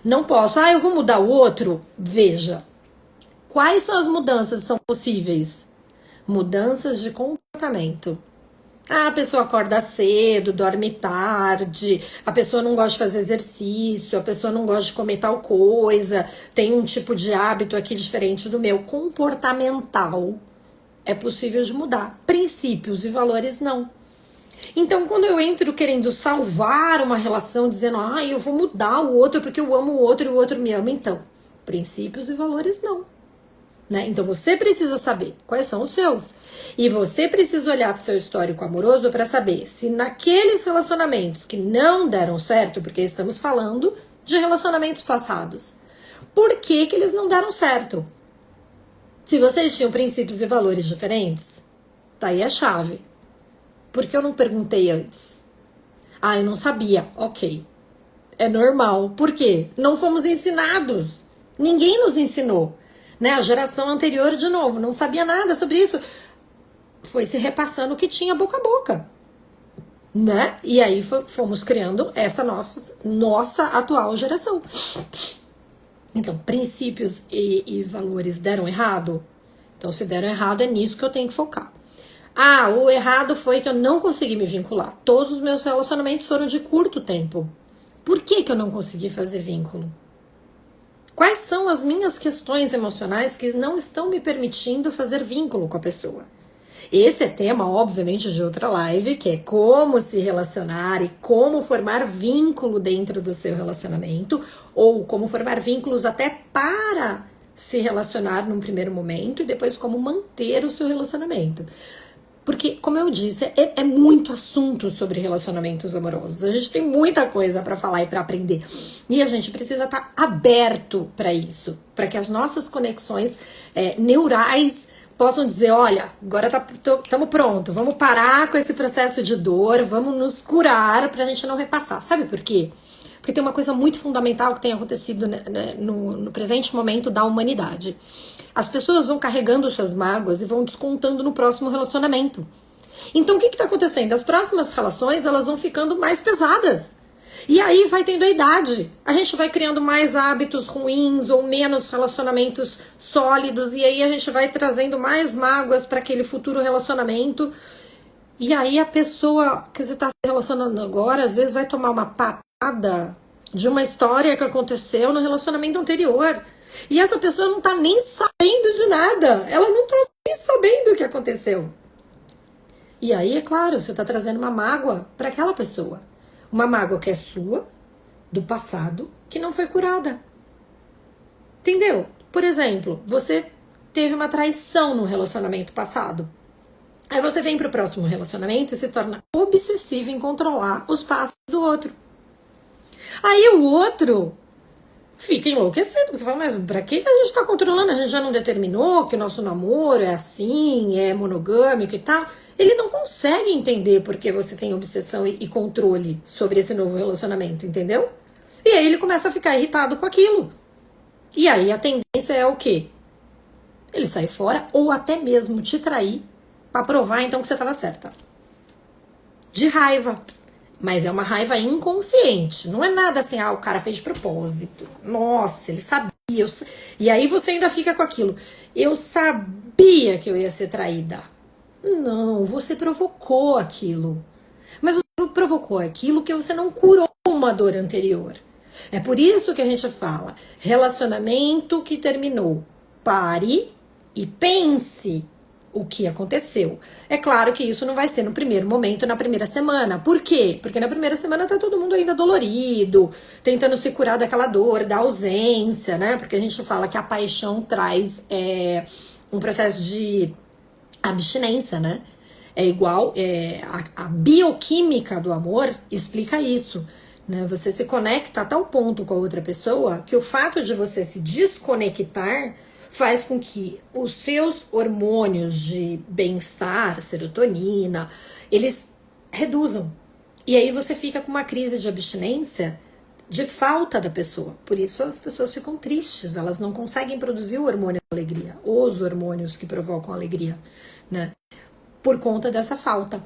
Não posso. Ah, eu vou mudar o outro? Veja. Quais são as mudanças que são possíveis? Mudanças de comportamento. Ah, a pessoa acorda cedo, dorme tarde, a pessoa não gosta de fazer exercício, a pessoa não gosta de comer tal coisa, tem um tipo de hábito aqui diferente do meu. Comportamental é possível de mudar. Princípios e valores não. Então, quando eu entro querendo salvar uma relação, dizendo, ah, eu vou mudar o outro porque eu amo o outro e o outro me ama, então, princípios e valores não. Né? Então você precisa saber quais são os seus. E você precisa olhar para o seu histórico amoroso para saber se naqueles relacionamentos que não deram certo, porque estamos falando de relacionamentos passados, por que eles não deram certo? Se vocês tinham princípios e valores diferentes, tá aí a chave. Por que eu não perguntei antes? Ah, eu não sabia. Ok. É normal. Por quê? Não fomos ensinados. Ninguém nos ensinou. Né? A geração anterior, de novo, não sabia nada sobre isso. Foi se repassando o que tinha boca a boca. Né? E aí fomos criando essa nossa atual geração. Então, princípios e valores deram errado? Então, se deram errado, é nisso que eu tenho que focar. Ah, o errado foi que eu não consegui me vincular. Todos os meus relacionamentos foram de curto tempo. Por que eu não consegui fazer vínculo? Quais são as minhas questões emocionais que não estão me permitindo fazer vínculo com a pessoa? Esse é tema, obviamente, de outra live, que é como se relacionar e como formar vínculo dentro do seu relacionamento, ou como formar vínculos até para se relacionar num primeiro momento e depois como manter o seu relacionamento. Porque, como eu disse, é muito assunto sobre relacionamentos amorosos. A gente tem muita coisa para falar e para aprender. E a gente precisa estar aberto para isso. Para que as nossas conexões neurais possam dizer, olha, agora estamos prontos. Vamos parar com esse processo de dor. Vamos nos curar para a gente não repassar. Sabe por quê? Porque tem uma coisa muito fundamental que tem acontecido no presente momento da humanidade. As pessoas vão carregando suas mágoas e vão descontando no próximo relacionamento. Então, o que está acontecendo? As próximas relações, elas vão ficando mais pesadas. E aí vai tendo a idade. A gente vai criando mais hábitos ruins ou menos relacionamentos sólidos. E aí a gente vai trazendo mais mágoas para aquele futuro relacionamento. E aí a pessoa que você está se relacionando agora, às vezes vai tomar uma patada de uma história que aconteceu no relacionamento anterior. E essa pessoa não tá nem sabendo de nada. Ela não tá nem sabendo o que aconteceu. E aí, é claro, você tá trazendo uma mágoa para aquela pessoa. Uma mágoa que é sua, do passado, que não foi curada. Entendeu? Por exemplo, você teve uma traição no relacionamento passado. Aí você vem pro próximo relacionamento e se torna obsessivo em controlar os passos do outro. Aí o outro fica enlouquecido, porque fala, mas pra que a gente tá controlando? A gente já não determinou que o nosso namoro é assim, é monogâmico e tal. Ele não consegue entender porque você tem obsessão e controle sobre esse novo relacionamento, entendeu? E aí ele começa a ficar irritado com aquilo. E aí a tendência é o quê? Ele sair fora ou até mesmo te trair para provar então que você estava certa. De raiva. Mas é uma raiva inconsciente. Não é nada assim, o cara fez de propósito. Nossa, ele sabia. E aí você ainda fica com aquilo. Eu sabia que eu ia ser traída. Não, você provocou aquilo. Mas você provocou aquilo que você não curou uma dor anterior. É por isso que a gente fala, relacionamento que terminou. Pare e pense o que aconteceu. É claro que isso não vai ser no primeiro momento, na primeira semana. Por quê? Porque na primeira semana tá todo mundo ainda dolorido, tentando se curar daquela dor, da ausência, né? Porque a gente fala que a paixão traz um processo de abstinência, né? É igual, a bioquímica do amor explica isso. Né? Você se conecta a tal ponto com a outra pessoa que o fato de você se desconectar faz com que os seus hormônios de bem-estar, serotonina, eles reduzam. E aí você fica com uma crise de abstinência de falta da pessoa. Por isso as pessoas ficam tristes, elas não conseguem produzir o hormônio da alegria, os hormônios que provocam alegria, né? Por conta dessa falta.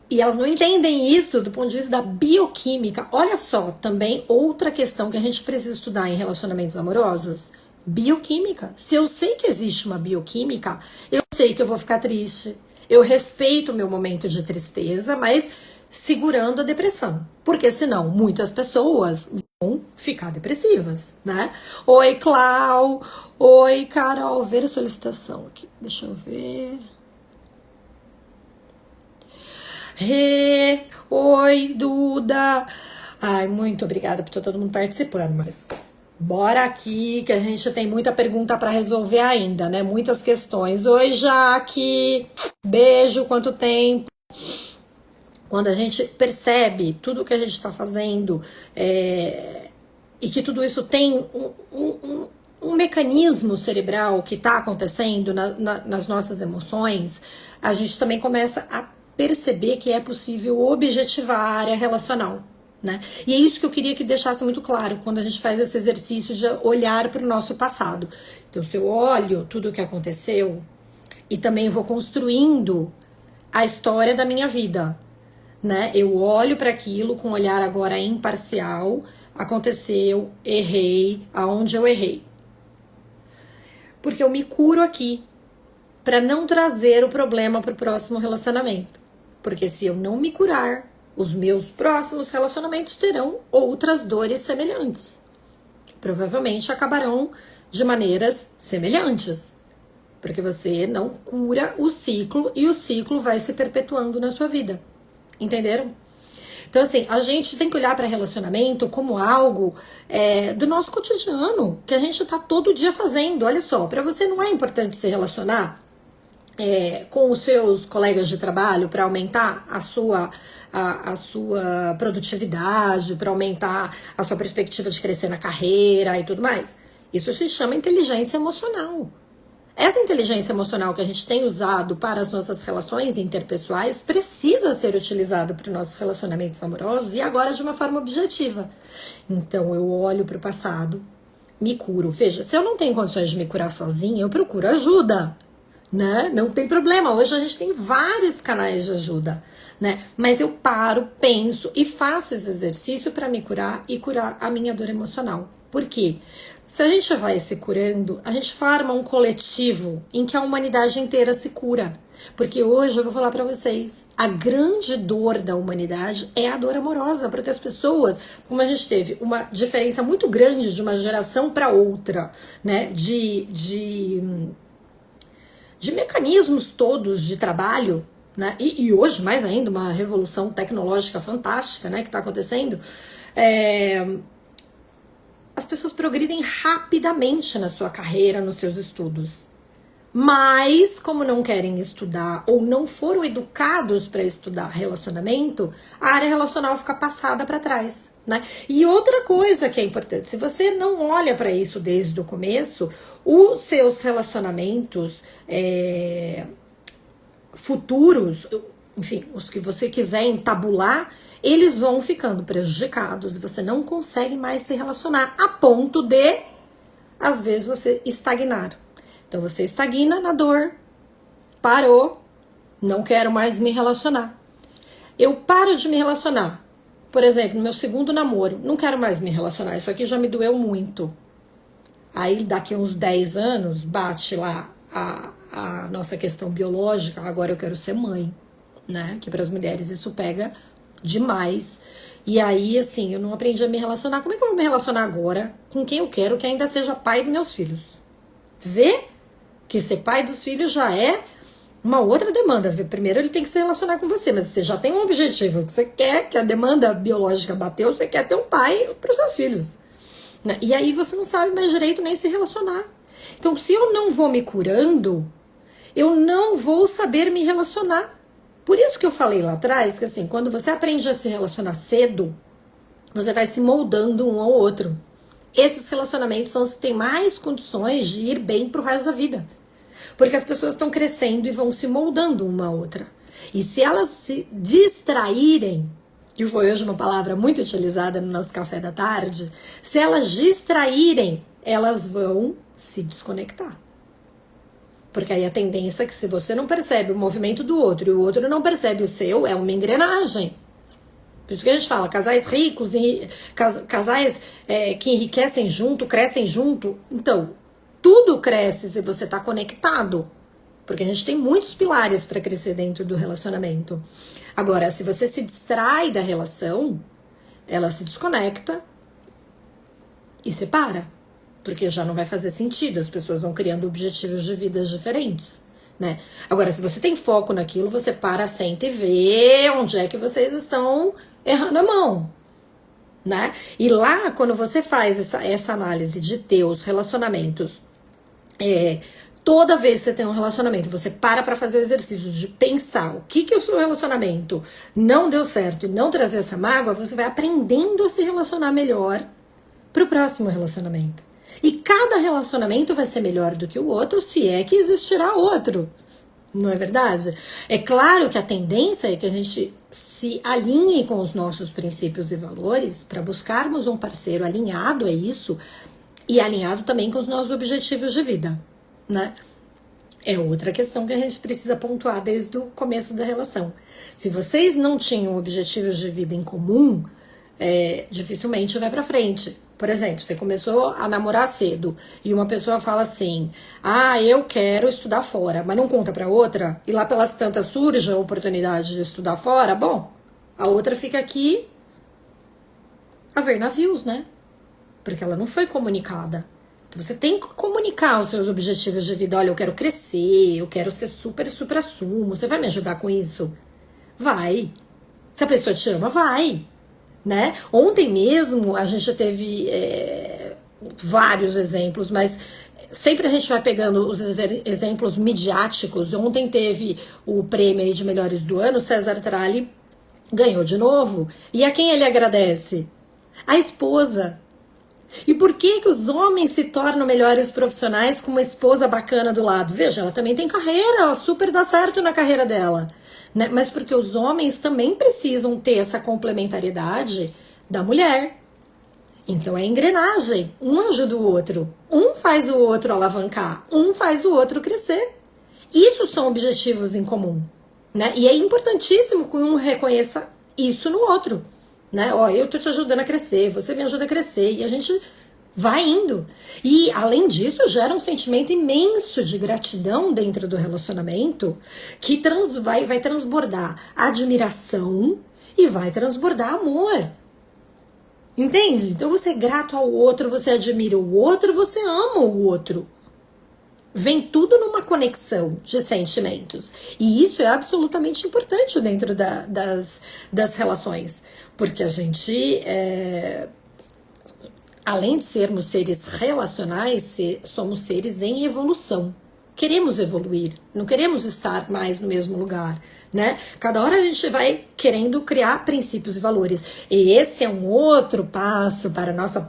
E elas não entendem isso do ponto de vista da bioquímica. Olha só, também outra questão que a gente precisa estudar em relacionamentos amorosos. Bioquímica. Se eu sei que existe uma bioquímica, eu sei que eu vou ficar triste. Eu respeito o meu momento de tristeza, mas segurando a depressão. Porque senão muitas pessoas vão ficar depressivas, né? Oi, Clau. Oi, Carol. Ver a solicitação aqui. Deixa eu ver. Oi, Duda. Ai, muito obrigada por todo mundo participando, mas bora aqui que a gente tem muita pergunta para resolver ainda, né? Muitas questões. Oi, Jaque. Beijo, quanto tempo. Quando a gente percebe tudo que a gente está fazendo e que tudo isso tem um mecanismo cerebral que está acontecendo nas nossas emoções, a gente também começa a perceber que é possível objetivar a área relacional, né? E é isso que eu queria que deixasse muito claro quando a gente faz esse exercício de olhar para o nosso passado. Então, se eu olho tudo o que aconteceu e também vou construindo a história da minha vida, né? Eu olho para aquilo com um olhar agora imparcial, aconteceu, errei, aonde eu errei. Porque eu me curo aqui para não trazer o problema para o próximo relacionamento. Porque se eu não me curar, os meus próximos relacionamentos terão outras dores semelhantes. Provavelmente acabarão de maneiras semelhantes. Porque você não cura o ciclo e o ciclo vai se perpetuando na sua vida. Entenderam? Então, assim, a gente tem que olhar para relacionamento como algo do nosso cotidiano, que a gente tá todo dia fazendo. Olha só, para você não é importante se relacionar com os seus colegas de trabalho para aumentar a sua produtividade, para aumentar a sua perspectiva de crescer na carreira e tudo mais. Isso se chama inteligência emocional. Essa inteligência emocional que a gente tem usado para as nossas relações interpessoais precisa ser utilizada para os nossos relacionamentos amorosos e agora de uma forma objetiva. Então eu olho para o passado, me curo. Veja, se eu não tenho condições de me curar sozinha, eu procuro ajuda. Né? Não tem problema, hoje a gente tem vários canais de ajuda, né? Mas eu paro, penso e faço esse exercício para me curar e curar a minha dor emocional. Por quê? Se a gente vai se curando, a gente forma um coletivo em que a humanidade inteira se cura. Porque hoje eu vou falar para vocês, a grande dor da humanidade é a dor amorosa, porque as pessoas, como a gente teve uma diferença muito grande de uma geração para outra, né? De mecanismos todos de trabalho, né? E hoje, mais ainda, uma revolução tecnológica fantástica, né, que está acontecendo, as pessoas progridem rapidamente na sua carreira, nos seus estudos. Mas, como não querem estudar ou não foram educados para estudar relacionamento, a área relacional fica passada para trás, né? E outra coisa que é importante, se você não olha para isso desde o começo, os seus relacionamentos futuros, enfim, os que você quiser entabular, eles vão ficando prejudicados e você não consegue mais se relacionar a ponto de às vezes você estagnar. Então você estagna na dor, parou, não quero mais me relacionar. Eu paro de me relacionar. Por exemplo, no meu segundo namoro, não quero mais me relacionar, isso aqui já me doeu muito. Aí daqui uns 10 anos, bate lá a nossa questão biológica, agora eu quero ser mãe, né? Que para as mulheres isso pega demais. E aí, assim, eu não aprendi a me relacionar. Como é que eu vou me relacionar agora com quem eu quero que ainda seja pai dos meus filhos? Vê que ser pai dos filhos já é uma outra demanda. Primeiro ele tem que se relacionar com você, mas você já tem um objetivo, que você quer que a demanda biológica bateu, você quer ter um pai para os seus filhos. Né? E aí você não sabe mais direito nem se relacionar. Então, se eu não vou me curando, eu não vou saber me relacionar. Por isso que eu falei lá atrás, que assim, quando você aprende a se relacionar cedo, você vai se moldando um ao outro. Esses relacionamentos são os que têm mais condições de ir bem pro resto da vida. Porque as pessoas estão crescendo e vão se moldando uma à outra. E se elas se distraírem, que foi hoje uma palavra muito utilizada no nosso café da tarde, se elas distraírem, elas vão se desconectar. Porque aí a tendência é que se você não percebe o movimento do outro e o outro não percebe o seu, é uma engrenagem. Por isso que a gente fala, casais ricos, casais que enriquecem junto, crescem junto. Então, tudo cresce se você está conectado. Porque a gente tem muitos pilares para crescer dentro do relacionamento. Agora, se você se distrai da relação, ela se desconecta e separa. Porque já não vai fazer sentido, as pessoas vão criando objetivos de vidas diferentes, né? Agora, se você tem foco naquilo, você para, senta e vê onde é que vocês estão errando a mão, né? E lá, quando você faz essa análise de ter os relacionamentos, toda vez que você tem um relacionamento, você para fazer o exercício de pensar o que o seu relacionamento não deu certo e não trazer essa mágoa, você vai aprendendo a se relacionar melhor pro próximo relacionamento. E cada relacionamento vai ser melhor do que o outro, se é que existirá outro. Não é verdade? É claro que a tendência é que a gente se alinhe com os nossos princípios e valores para buscarmos um parceiro alinhado a isso e alinhado também com os nossos objetivos de vida, né? É outra questão que a gente precisa pontuar desde o começo da relação. Se vocês não tinham objetivos de vida em comum, dificilmente vai pra frente. Por exemplo, você começou a namorar cedo e uma pessoa fala assim: ah, eu quero estudar fora, mas não conta pra outra, e lá pelas tantas surge a oportunidade de estudar fora, bom, a outra fica aqui a ver navios, né? Porque ela não foi comunicada. Então você tem que comunicar os seus objetivos de vida. Olha, eu quero crescer, eu quero ser super supra-sumo. Você vai me ajudar com isso? Vai. Se a pessoa te ama, vai. Né? Ontem mesmo a gente teve vários exemplos, mas sempre a gente vai pegando os exemplos midiáticos. Ontem teve o prêmio aí de melhores do ano, César Tralli ganhou de novo. E a quem ele agradece? A esposa. E por que os homens se tornam melhores profissionais com uma esposa bacana do lado? Veja, ela também tem carreira, ela super dá certo na carreira dela. Né? Mas porque os homens também precisam ter essa complementariedade da mulher. Então é engrenagem. Um ajuda o outro. Um faz o outro alavancar. Um faz o outro crescer. Isso são objetivos em comum. Né? E é importantíssimo que um reconheça isso no outro. Né? Ó, eu tô te ajudando a crescer, você me ajuda a crescer. E a gente vai indo. E, além disso, gera um sentimento imenso de gratidão dentro do relacionamento que vai transbordar admiração e vai transbordar amor. Entende? Então você é grato ao outro, você admira o outro, você ama o outro. Vem tudo numa conexão de sentimentos. E isso é absolutamente importante dentro das relações. Porque a gente... além de sermos seres relacionais, somos seres em evolução. Queremos evoluir, não queremos estar mais no mesmo lugar, né? Cada hora a gente vai querendo criar princípios e valores. E esse é um outro passo para nossas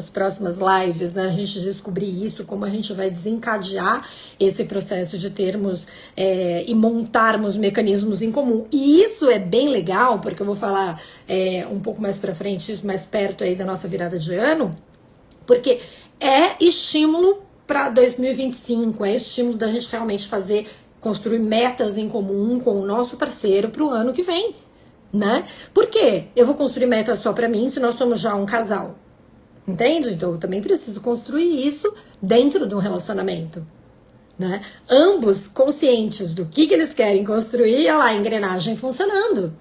próximas lives, né? A gente descobrir isso, como a gente vai desencadear esse processo de termos e montarmos mecanismos em comum. E isso é bem legal, porque eu vou falar um pouco mais para frente, isso mais perto aí da nossa virada de ano, Porque é estímulo para 2025, é estímulo da gente realmente fazer, construir metas em comum com o nosso parceiro para o ano que vem, né? Por quê? Eu vou construir metas só para mim se nós somos já um casal, entende? Então eu também preciso construir isso dentro de um relacionamento, né? Ambos conscientes do que eles querem construir, olha lá, a engrenagem funcionando.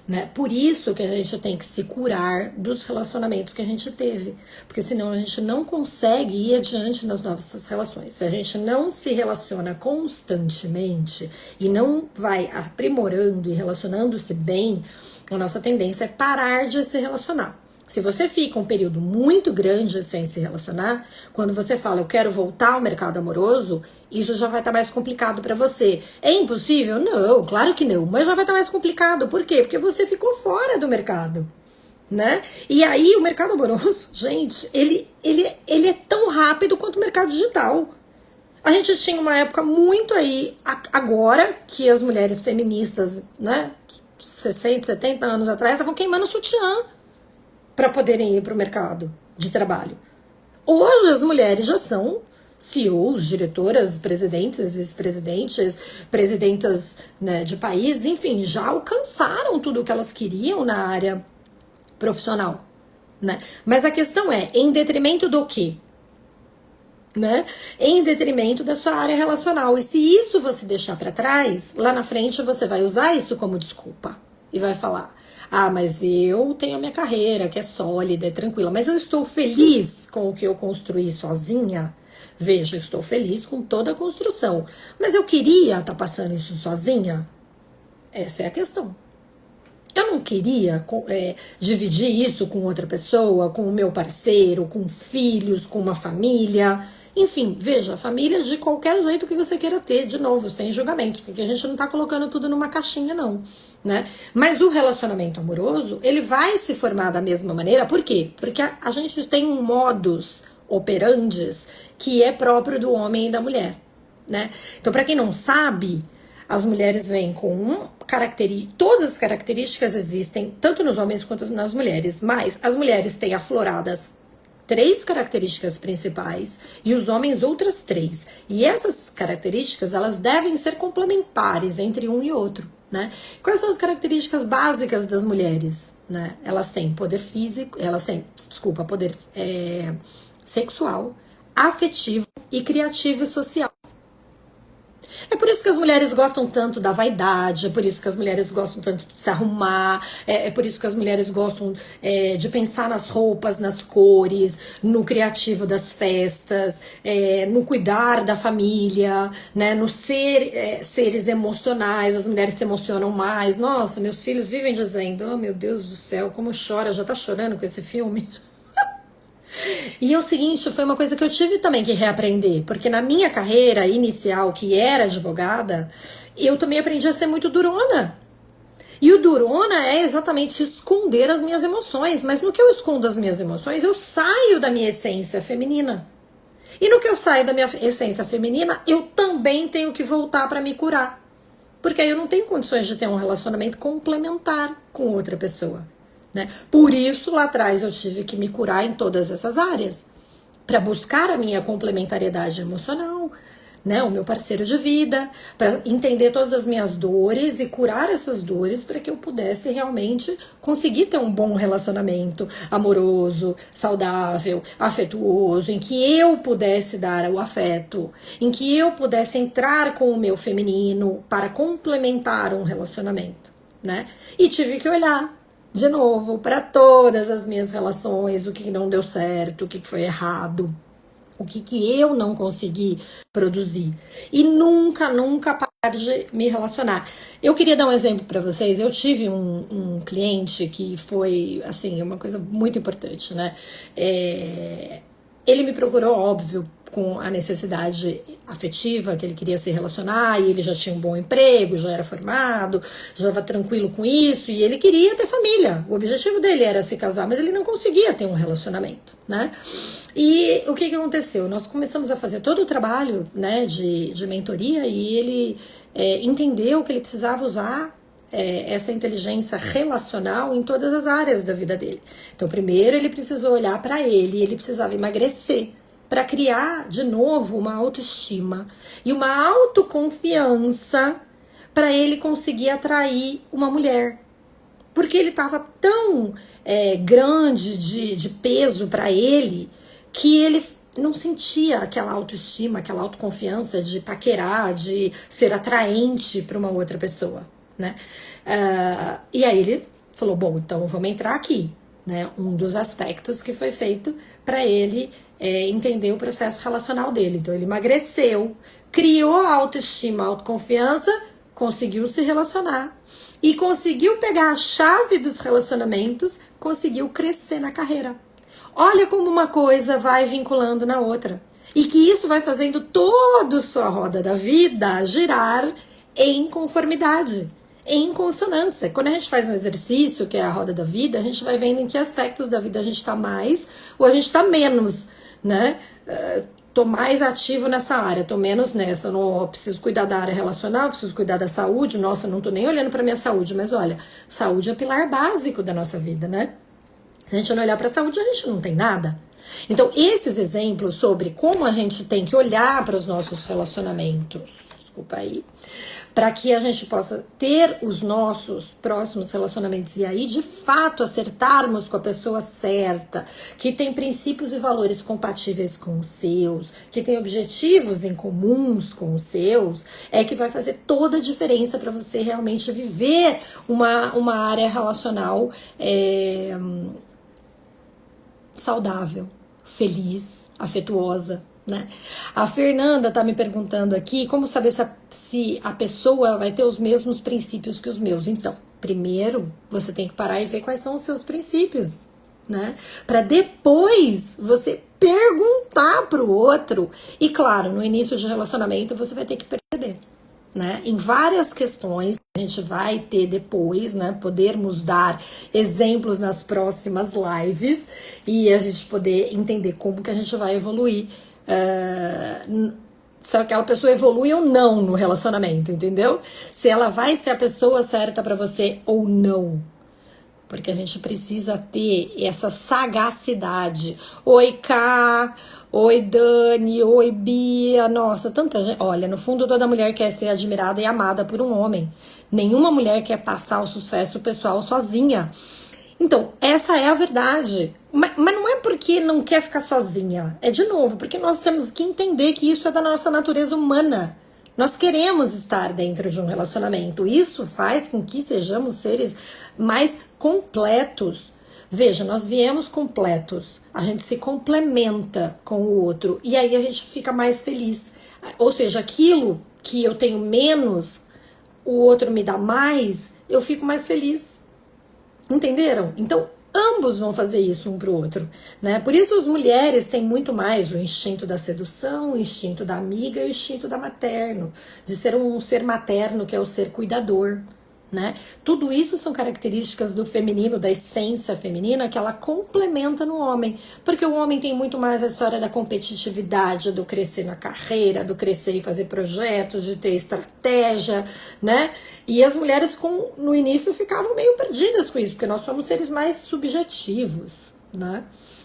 Né? Por isso que a gente tem que se curar dos relacionamentos que a gente teve, porque senão a gente não consegue ir adiante nas nossas relações. Se a gente não se relaciona constantemente e não vai aprimorando e relacionando-se bem, a nossa tendência é parar de se relacionar. Se você fica um período muito grande sem se relacionar, quando você fala eu quero voltar ao mercado amoroso, isso já vai estar mais complicado para você. É impossível? Não, claro que não, mas já vai estar mais complicado. Por quê? Porque você ficou fora do mercado, né? E aí o mercado amoroso, gente, ele é tão rápido quanto o mercado digital. A gente tinha uma época muito aí, agora que as mulheres feministas, né, 60, 70 anos atrás, estavam queimando sutiã para poderem ir para o mercado de trabalho. Hoje as mulheres já são CEOs, diretoras, presidentes, vice-presidentes, presidentas, né, de países, enfim, já alcançaram tudo o que elas queriam na área profissional, né? Mas a questão é, em detrimento do quê? Né? Em detrimento da sua área relacional. E se isso você deixar para trás, lá na frente você vai usar isso como desculpa e vai falar: ah, mas eu tenho a minha carreira que é sólida, é tranquila, mas eu estou feliz com o que eu construí sozinha. Veja, eu estou feliz com toda a construção, mas eu queria estar passando isso sozinha? Essa é a questão. Eu não queria dividir isso com outra pessoa, com o meu parceiro, com filhos, com uma família. Enfim, veja, família de qualquer jeito que você queira ter, de novo, sem julgamento, porque a gente não tá colocando tudo numa caixinha, não, né? Mas o relacionamento amoroso, ele vai se formar da mesma maneira, por quê? Porque a gente tem um modus operandis que é próprio do homem e da mulher, né? Então, para quem não sabe, as mulheres vêm com todas as características existem, tanto nos homens quanto nas mulheres, mas as mulheres têm afloradas 3 características principais e os homens outras 3. E essas características, elas devem ser complementares entre um e outro, né? Quais são as características básicas das mulheres, né? Elas têm poder físico, poder sexual, afetivo e criativo e social. É por isso que as mulheres gostam tanto da vaidade, é por isso que as mulheres gostam tanto de se arrumar, é por isso que as mulheres gostam de pensar nas roupas, nas cores, no criativo das festas, no cuidar da família, né, no ser seres emocionais. As mulheres se emocionam mais. Nossa, meus filhos vivem dizendo: oh, meu Deus do céu, como chora, já tá chorando com esse filme? E é o seguinte, foi uma coisa que eu tive também que reaprender, porque na minha carreira inicial, que era advogada, eu também aprendi a ser muito durona. E o durona é exatamente esconder as minhas emoções, mas no que eu escondo as minhas emoções, eu saio da minha essência feminina. E no que eu saio da minha essência feminina, eu também tenho que voltar para me curar. Porque aí eu não tenho condições de ter um relacionamento complementar com outra pessoa. Né? Por isso, lá atrás, eu tive que me curar em todas essas áreas, para buscar a minha complementariedade emocional, né? O meu parceiro de vida, para entender todas as minhas dores e curar essas dores para que eu pudesse realmente conseguir ter um bom relacionamento amoroso, saudável, afetuoso, em que eu pudesse dar o afeto, em que eu pudesse entrar com o meu feminino para complementar um relacionamento, né? E tive que olhar de novo para todas as minhas relações, o que não deu certo, o que foi errado, o que eu não consegui produzir. E nunca parar de me relacionar. Eu queria dar um exemplo para vocês. Eu tive um cliente que foi, assim, uma coisa muito importante, né? Ele me procurou, óbvio, com a necessidade afetiva, que ele queria se relacionar, e ele já tinha um bom emprego, já era formado, já estava tranquilo com isso, e ele queria ter família. O objetivo dele era se casar, mas ele não conseguia ter um relacionamento, né? E o que aconteceu? Nós começamos a fazer todo o trabalho, né, de mentoria, e ele entendeu que ele precisava usar essa inteligência relacional em todas as áreas da vida dele. Então, primeiro ele precisou olhar para ele precisava emagrecer para criar de novo uma autoestima e uma autoconfiança para ele conseguir atrair uma mulher. Porque ele estava tão grande de peso para ele que ele não sentia aquela autoestima, aquela autoconfiança de paquerar, de ser atraente para uma outra pessoa, né? E aí ele falou, bom, então vamos entrar aqui, né? Um dos aspectos que foi feito para ele entender o processo relacional dele. Então ele emagreceu, criou autoestima, autoconfiança, conseguiu se relacionar e conseguiu pegar a chave dos relacionamentos, conseguiu crescer na carreira. Olha como uma coisa vai vinculando na outra. E que isso vai fazendo toda a sua roda da vida girar em conformidade, em consonância. Quando a gente faz um exercício, que é a roda da vida, a gente vai vendo em que aspectos da vida a gente está mais ou a gente está menos, né? Tô mais ativo nessa área, tô menos nessa. Não, preciso cuidar da área relacional, preciso cuidar da saúde. Nossa, não tô nem olhando pra minha saúde, mas olha, saúde é o pilar básico da nossa vida, né? Se a gente não olhar pra saúde, a gente não tem nada. Então, esses exemplos sobre como a gente tem que olhar para os nossos relacionamentos, desculpa aí, para que a gente possa ter os nossos próximos relacionamentos e aí, de fato, acertarmos com a pessoa certa, que tem princípios e valores compatíveis com os seus, que tem objetivos em comuns com os seus, é que vai fazer toda a diferença para você realmente viver uma área relacional saudável, feliz, afetuosa, né? A Fernanda tá me perguntando aqui como saber se a pessoa vai ter os mesmos princípios que os meus. Então, primeiro você tem que parar e ver quais são os seus princípios, né? Para depois você perguntar pro outro. E claro, no início de relacionamento você vai ter que perceber, né? Em várias questões a gente vai ter depois, né? Podermos dar exemplos nas próximas lives e a gente poder entender como que a gente vai evoluir, se aquela pessoa evolui ou não no relacionamento, entendeu? Se ela vai ser a pessoa certa para você ou não. Porque a gente precisa ter essa sagacidade. Oi, Ká. Oi, Dani. Oi, Bia. Nossa, tanta gente. Olha, no fundo, toda mulher quer ser admirada e amada por um homem. Nenhuma mulher quer passar o sucesso pessoal sozinha. Então, essa é a verdade. Mas não é porque não quer ficar sozinha. É, de novo, porque nós temos que entender que isso é da nossa natureza humana. Nós queremos estar dentro de um relacionamento. Isso faz com que sejamos seres mais completos. Veja, nós viemos completos. A gente se complementa com o outro. E aí a gente fica mais feliz. Ou seja, aquilo que eu tenho menos, o outro me dá mais, eu fico mais feliz. Entenderam? Então, ambos vão fazer isso um pro outro, né? Por isso as mulheres têm muito mais o instinto da sedução, o instinto da amiga e o instinto da materno, de ser um ser materno, que é o ser cuidador, né? Tudo isso são características do feminino, da essência feminina, que ela complementa no homem, porque o homem tem muito mais a história da competitividade, do crescer na carreira, do crescer e fazer projetos, de ter estratégia, né? E as mulheres no início ficavam meio perdidas com isso, porque nós somos seres mais subjetivos, né?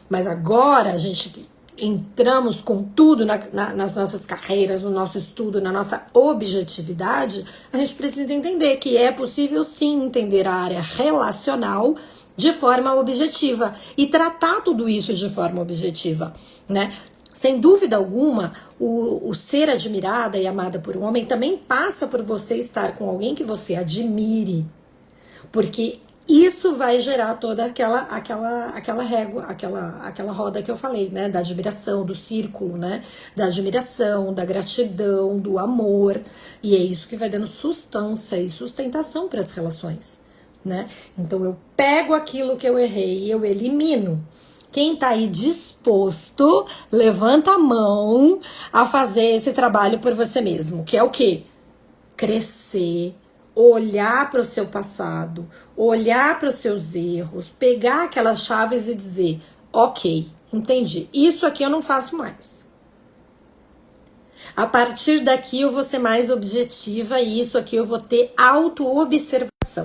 Mas agora a gente entramos com tudo nas nossas carreiras, no nosso estudo, na nossa objetividade, a gente precisa entender que é possível sim entender a área relacional de forma objetiva e tratar tudo isso de forma objetiva, né? Sem dúvida alguma, o ser admirada e amada por um homem também passa por você estar com alguém que você admire, porque isso vai gerar toda aquela régua, aquela roda que eu falei, né? Da admiração, do círculo, né? Da admiração, da gratidão, do amor. E é isso que vai dando sustância e sustentação para as relações, né? Então eu pego aquilo que eu errei e eu elimino. Quem tá aí disposto, levanta a mão a fazer esse trabalho por você mesmo, que é o quê? Crescer, olhar para o seu passado, olhar para os seus erros, pegar aquelas chaves e dizer, ok, entendi, isso aqui eu não faço mais. A partir daqui eu vou ser mais objetiva e isso aqui eu vou ter auto-observação.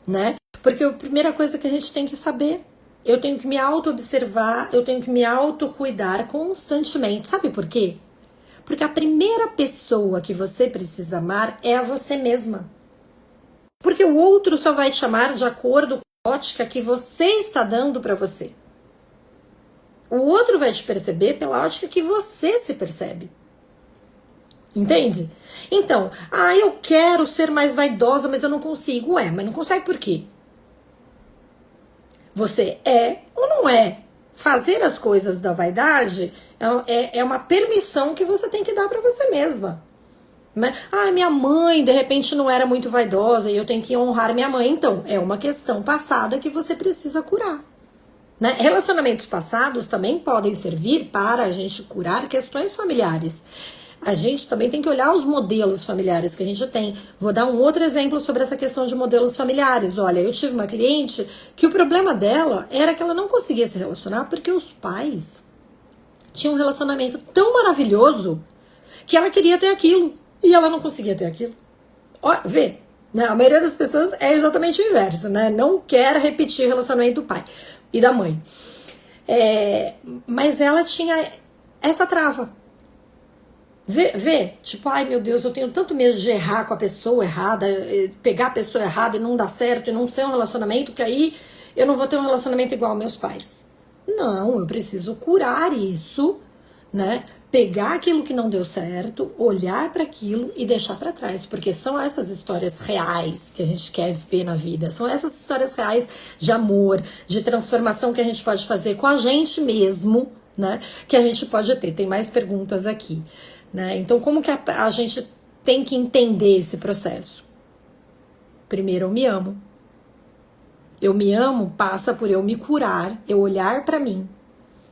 né? Porque a primeira coisa que a gente tem que saber, eu tenho que me auto-observar, eu tenho que me auto-cuidar constantemente. Sabe por quê? Porque a primeira pessoa que você precisa amar é a você mesma. Porque o outro só vai te amar de acordo com a ótica que você está dando para você. O outro vai te perceber pela ótica que você se percebe. Entende? Então, eu quero ser mais vaidosa, mas eu não consigo. Mas não consegue por quê? Você é ou não é? Fazer as coisas da vaidade é uma permissão que você tem que dar para você mesma. Né? Minha mãe de repente não era muito vaidosa e eu tenho que honrar minha mãe. Então, é uma questão passada que você precisa curar. Né? Relacionamentos passados também podem servir para a gente curar questões familiares. A gente também tem que olhar os modelos familiares que a gente tem. Vou dar um outro exemplo sobre essa questão de modelos familiares. Olha, eu tive uma cliente que o problema dela era que ela não conseguia se relacionar porque os pais tinham um relacionamento tão maravilhoso que ela queria ter aquilo e ela não conseguia ter aquilo. Vê, né? A maioria das pessoas é exatamente o inverso, né? Não quer repetir o relacionamento do pai e da mãe. Mas ela tinha essa trava. Vê, tipo, meu Deus, eu tenho tanto medo de errar com a pessoa errada, pegar a pessoa errada e não dar certo, e não ser um relacionamento, que aí eu não vou ter um relacionamento igual aos meus pais. Não, eu preciso curar isso, né? Pegar aquilo que não deu certo, olhar para aquilo e deixar para trás, porque são essas histórias reais que a gente quer ver na vida, são essas histórias reais de amor, de transformação que a gente pode fazer com a gente mesmo, né? Que a gente pode ter. Tem mais perguntas aqui. Né? Então, como que a gente tem que entender esse processo? Primeiro, eu me amo. Eu me amo passa por eu me curar, eu olhar para mim,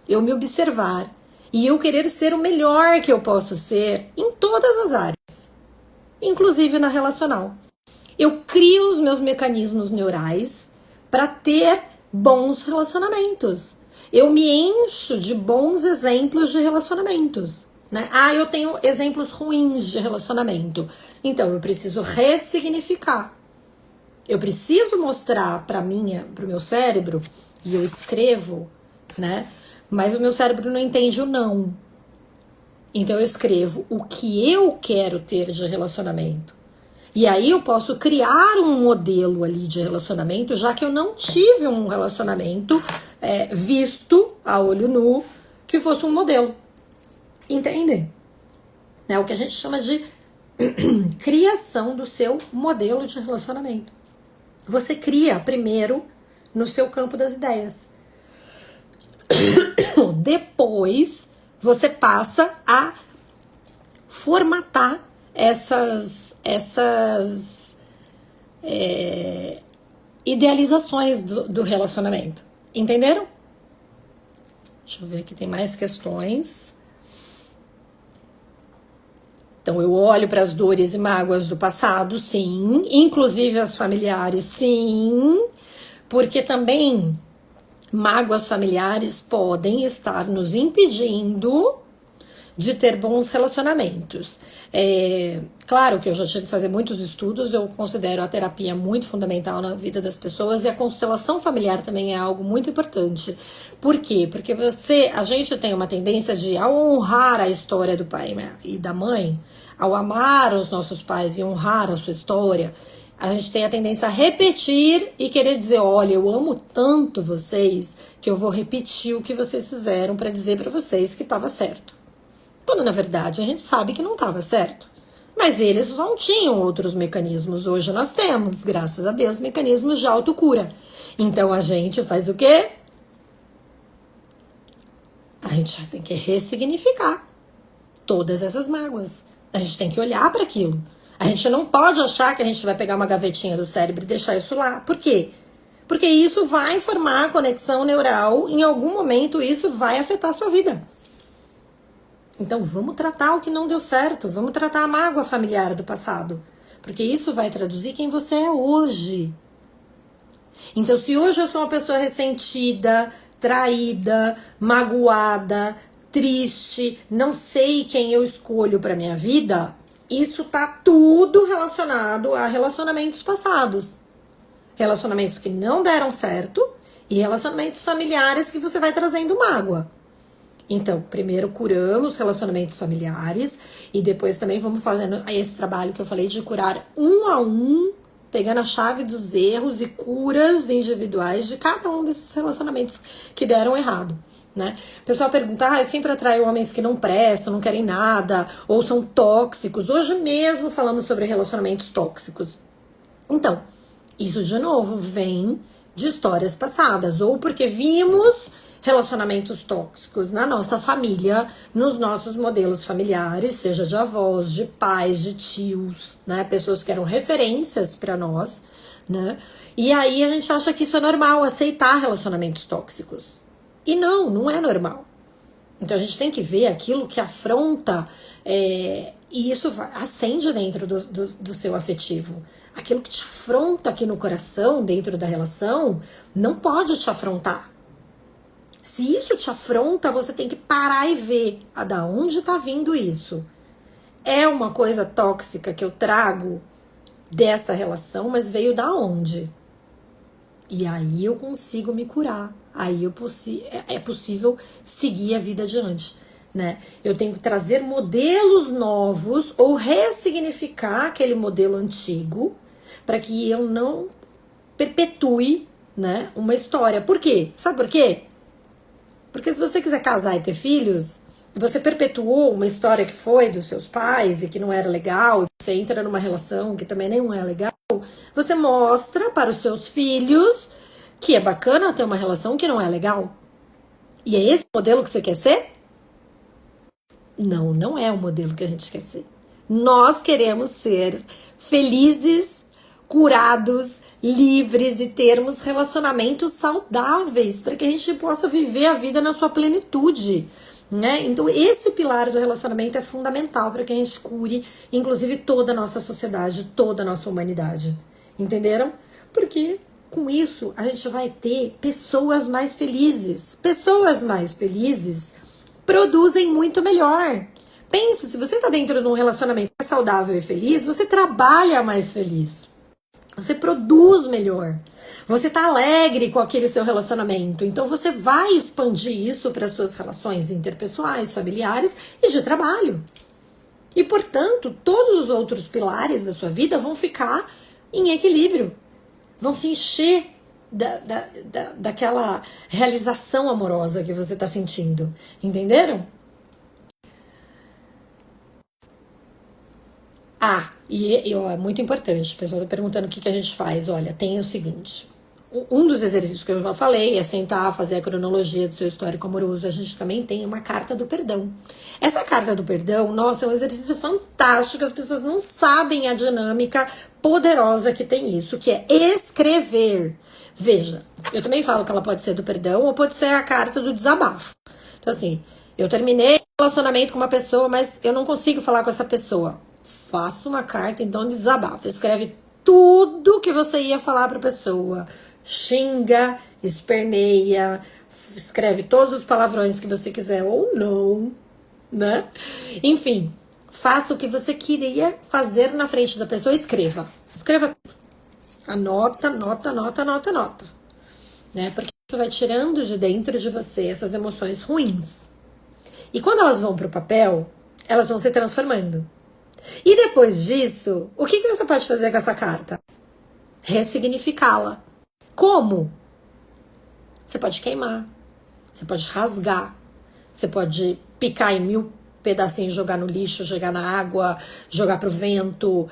eu me observar e eu querer ser o melhor que eu posso ser em todas as áreas, inclusive na relacional. Eu crio os meus mecanismos neurais para ter bons relacionamentos. Eu me encho de bons exemplos de relacionamentos. Né? Eu tenho exemplos ruins de relacionamento. Então, eu preciso ressignificar. Eu preciso mostrar pro meu cérebro, e eu escrevo, né? Mas o meu cérebro não entende o não. Então, eu escrevo o que eu quero ter de relacionamento. E aí eu posso criar um modelo ali de relacionamento, já que eu não tive um relacionamento visto a olho nu que fosse um modelo. Entende? É o que a gente chama de criação do seu modelo de relacionamento. Você cria primeiro no seu campo das ideias. Depois você passa a formatar essas idealizações do relacionamento. Entenderam? Deixa eu ver aqui, tem mais questões. Então, eu olho para as dores e mágoas do passado, sim. Inclusive as familiares, sim. Porque também mágoas familiares podem estar nos impedindo de ter bons relacionamentos. Claro que eu já tive que fazer muitos estudos, eu considero a terapia muito fundamental na vida das pessoas e a constelação familiar também é algo muito importante. Por quê? Porque a gente tem uma tendência de, ao honrar a história do pai e da mãe, ao amar os nossos pais e honrar a sua história, a gente tem a tendência a repetir e querer dizer, olha, eu amo tanto vocês que eu vou repetir o que vocês fizeram para dizer para vocês que estava certo. Quando, na verdade, a gente sabe que não estava certo. Mas eles não tinham outros mecanismos. Hoje nós temos, graças a Deus, mecanismos de autocura. Então, a gente faz o quê? A gente tem que ressignificar todas essas mágoas. A gente tem que olhar para aquilo. A gente não pode achar que a gente vai pegar uma gavetinha do cérebro e deixar isso lá. Por quê? Porque isso vai formar a conexão neural. Em algum momento, isso vai afetar a sua vida. Então, vamos tratar o que não deu certo. Vamos tratar a mágoa familiar do passado. Porque isso vai traduzir quem você é hoje. Então, se hoje eu sou uma pessoa ressentida, traída, magoada, triste, não sei quem eu escolho para minha vida, isso tá tudo relacionado a relacionamentos passados. relacionamentos que não deram certo e relacionamentos familiares que você vai trazendo mágoa. Então, primeiro curamos relacionamentos familiares e depois também vamos fazendo esse trabalho que eu falei de curar um a um, pegando a chave dos erros e curas individuais de cada um desses relacionamentos que deram errado, né? O pessoal pergunta, eu sempre atraio homens que não prestam, não querem nada, ou são tóxicos. Hoje mesmo falamos sobre relacionamentos tóxicos. Então, isso de novo vem de histórias passadas, ou porque vimos relacionamentos tóxicos na nossa família, nos nossos modelos familiares, seja de avós, de pais, de tios, né? Pessoas que eram referências para nós, né? E aí a gente acha que isso é normal, aceitar relacionamentos tóxicos. E não é normal. Então a gente tem que ver aquilo que afronta, e isso acende dentro do seu afetivo. Aquilo que te afronta aqui no coração, dentro da relação, não pode te afrontar. Se isso te afronta, você tem que parar e ver da onde está vindo isso. É uma coisa tóxica que eu trago dessa relação, mas veio da onde? E aí eu consigo me curar. Aí é possível seguir a vida adiante, né? Eu tenho que trazer modelos novos ou ressignificar aquele modelo antigo para que eu não perpetue, né, uma história. Por quê? Sabe por quê? Porque se você quiser casar e ter filhos, e você perpetuou uma história que foi dos seus pais e que não era legal, e você entra numa relação que também não é legal, você mostra para os seus filhos que é bacana ter uma relação que não é legal. E é esse o modelo que você quer ser? Não é o modelo que a gente quer ser. Nós queremos ser felizes, curados, livres e termos relacionamentos saudáveis para que a gente possa viver a vida na sua plenitude, né? Então esse pilar do relacionamento é fundamental para que a gente cure, inclusive toda a nossa sociedade, toda a nossa humanidade, entenderam? Porque com isso a gente vai ter pessoas mais felizes. Pessoas mais felizes produzem muito melhor. Pensa, se você está dentro de um relacionamento saudável e feliz, você trabalha mais feliz. Você produz melhor. Você tá alegre com aquele seu relacionamento. Então você vai expandir isso para as suas relações interpessoais, familiares e de trabalho. E, portanto, todos os outros pilares da sua vida vão ficar em equilíbrio. Vão se encher daquela realização amorosa que você está sentindo. Entenderam? É muito importante, o pessoal está perguntando o que a gente faz. Olha, tem o seguinte, um dos exercícios que eu já falei é sentar, fazer a cronologia do seu histórico amoroso. A gente também tem uma carta do perdão. Essa carta do perdão, nossa, é um exercício fantástico, as pessoas não sabem a dinâmica poderosa que tem isso, que é escrever. Veja, eu também falo que ela pode ser do perdão ou pode ser a carta do desabafo. Então assim, eu terminei um relacionamento com uma pessoa, mas eu não consigo falar com essa pessoa. Faça uma carta, então, de desabafo. Escreve tudo que você ia falar para a pessoa. Xinga, esperneia, escreve todos os palavrões que você quiser ou não, né? Enfim, faça o que você queria fazer na frente da pessoa e escreva. Escreva tudo. Anota, né? Porque isso vai tirando de dentro de você essas emoções ruins. E quando elas vão pro papel, elas vão se transformando. E depois disso, o que você pode fazer com essa carta? Ressignificá-la. Como? Você pode queimar, você pode rasgar, você pode picar em 1000 pedacinhos, jogar no lixo, jogar na água, jogar pro vento,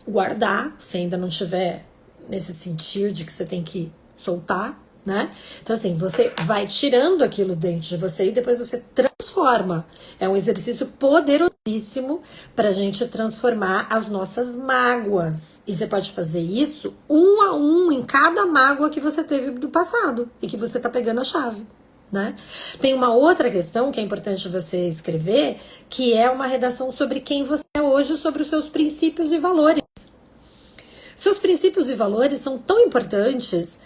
guardar, se ainda não tiver nesse sentir de que você tem que soltar, né? Então assim, você vai tirando aquilo dentro de você e depois você transforma. É um exercício poderosíssimo pra gente transformar as nossas mágoas. E você pode fazer isso um a um em cada mágoa que você teve do passado e que você tá pegando a chave, né? Tem uma outra questão que é importante você escrever, que é uma redação sobre quem você é hoje, sobre os seus princípios e valores. Seus princípios e valores são tão importantes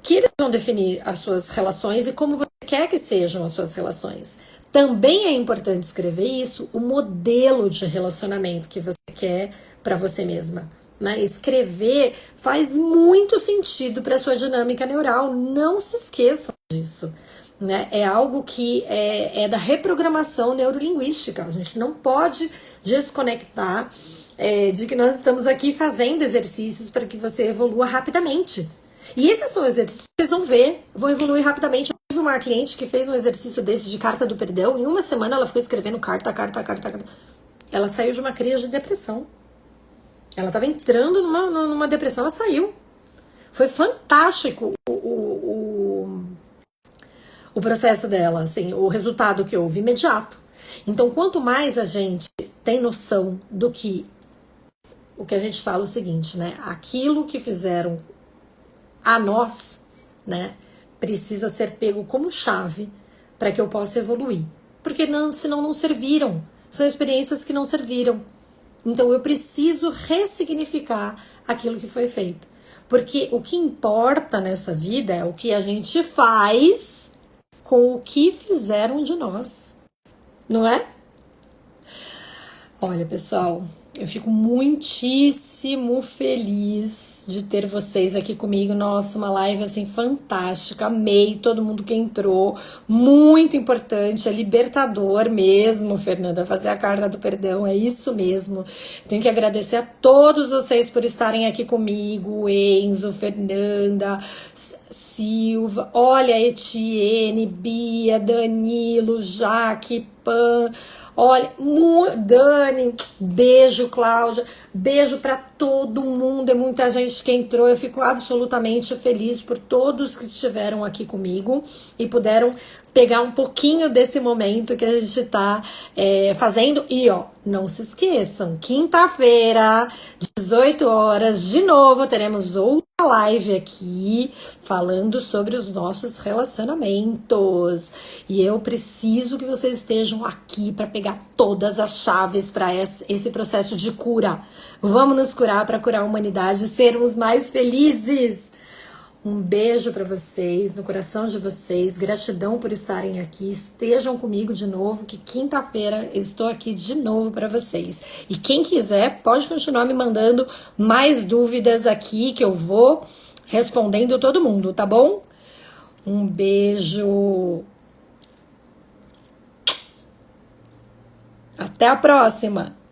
que eles vão definir as suas relações e como você quer que sejam as suas relações. Também é importante escrever isso, o modelo de relacionamento que você quer para você mesma, né? Escrever faz muito sentido para sua dinâmica neural. Não se esqueçam disso. Né? É algo que é da reprogramação neurolinguística. A gente não pode desconectar de que nós estamos aqui fazendo exercícios para que você evolua rapidamente. E esses são exercícios que vocês vão ver, vão evoluir rapidamente. Eu tive uma cliente que fez um exercício desse de carta do perdão. Em uma semana ela ficou escrevendo carta. Ela saiu de uma crise de depressão. Ela estava entrando numa depressão, ela saiu. Foi fantástico o processo dela, assim, o resultado que houve imediato. Então, quanto mais a gente tem noção do que o que a gente fala é o seguinte, né? Aquilo que fizeram a nós, né, precisa ser pego como chave para que eu possa evoluir. Porque senão não serviram. São experiências que não serviram. Então eu preciso ressignificar aquilo que foi feito. Porque o que importa nessa vida é o que a gente faz com o que fizeram de nós. Não é? Olha, pessoal, eu fico muitíssimo feliz de ter vocês aqui comigo. Nossa, uma live assim fantástica. Amei todo mundo que entrou. Muito importante, é libertador mesmo, Fernanda, fazer a carta do perdão, é isso mesmo. Tenho que agradecer a todos vocês por estarem aqui comigo, Enzo, Fernanda, Silva, olha, Etienne, Bia, Danilo, Jaque, Pan, olha, Dani, beijo, Cláudia, beijo para todo mundo, é muita gente que entrou, eu fico absolutamente feliz por todos que estiveram aqui comigo e puderam pegar um pouquinho desse momento que a gente tá fazendo. E ó, não se esqueçam, quinta-feira, 18 horas, de novo, teremos outra live aqui falando sobre os nossos relacionamentos. E eu preciso que vocês estejam aqui para pegar todas as chaves para esse processo de cura. Vamos nos curar para curar a humanidade e sermos mais felizes. Um beijo para vocês, no coração de vocês. Gratidão por estarem aqui. Estejam comigo de novo, que quinta-feira eu estou aqui de novo para vocês. E quem quiser, pode continuar me mandando mais dúvidas aqui, que eu vou respondendo todo mundo, tá bom? Um beijo. Até a próxima!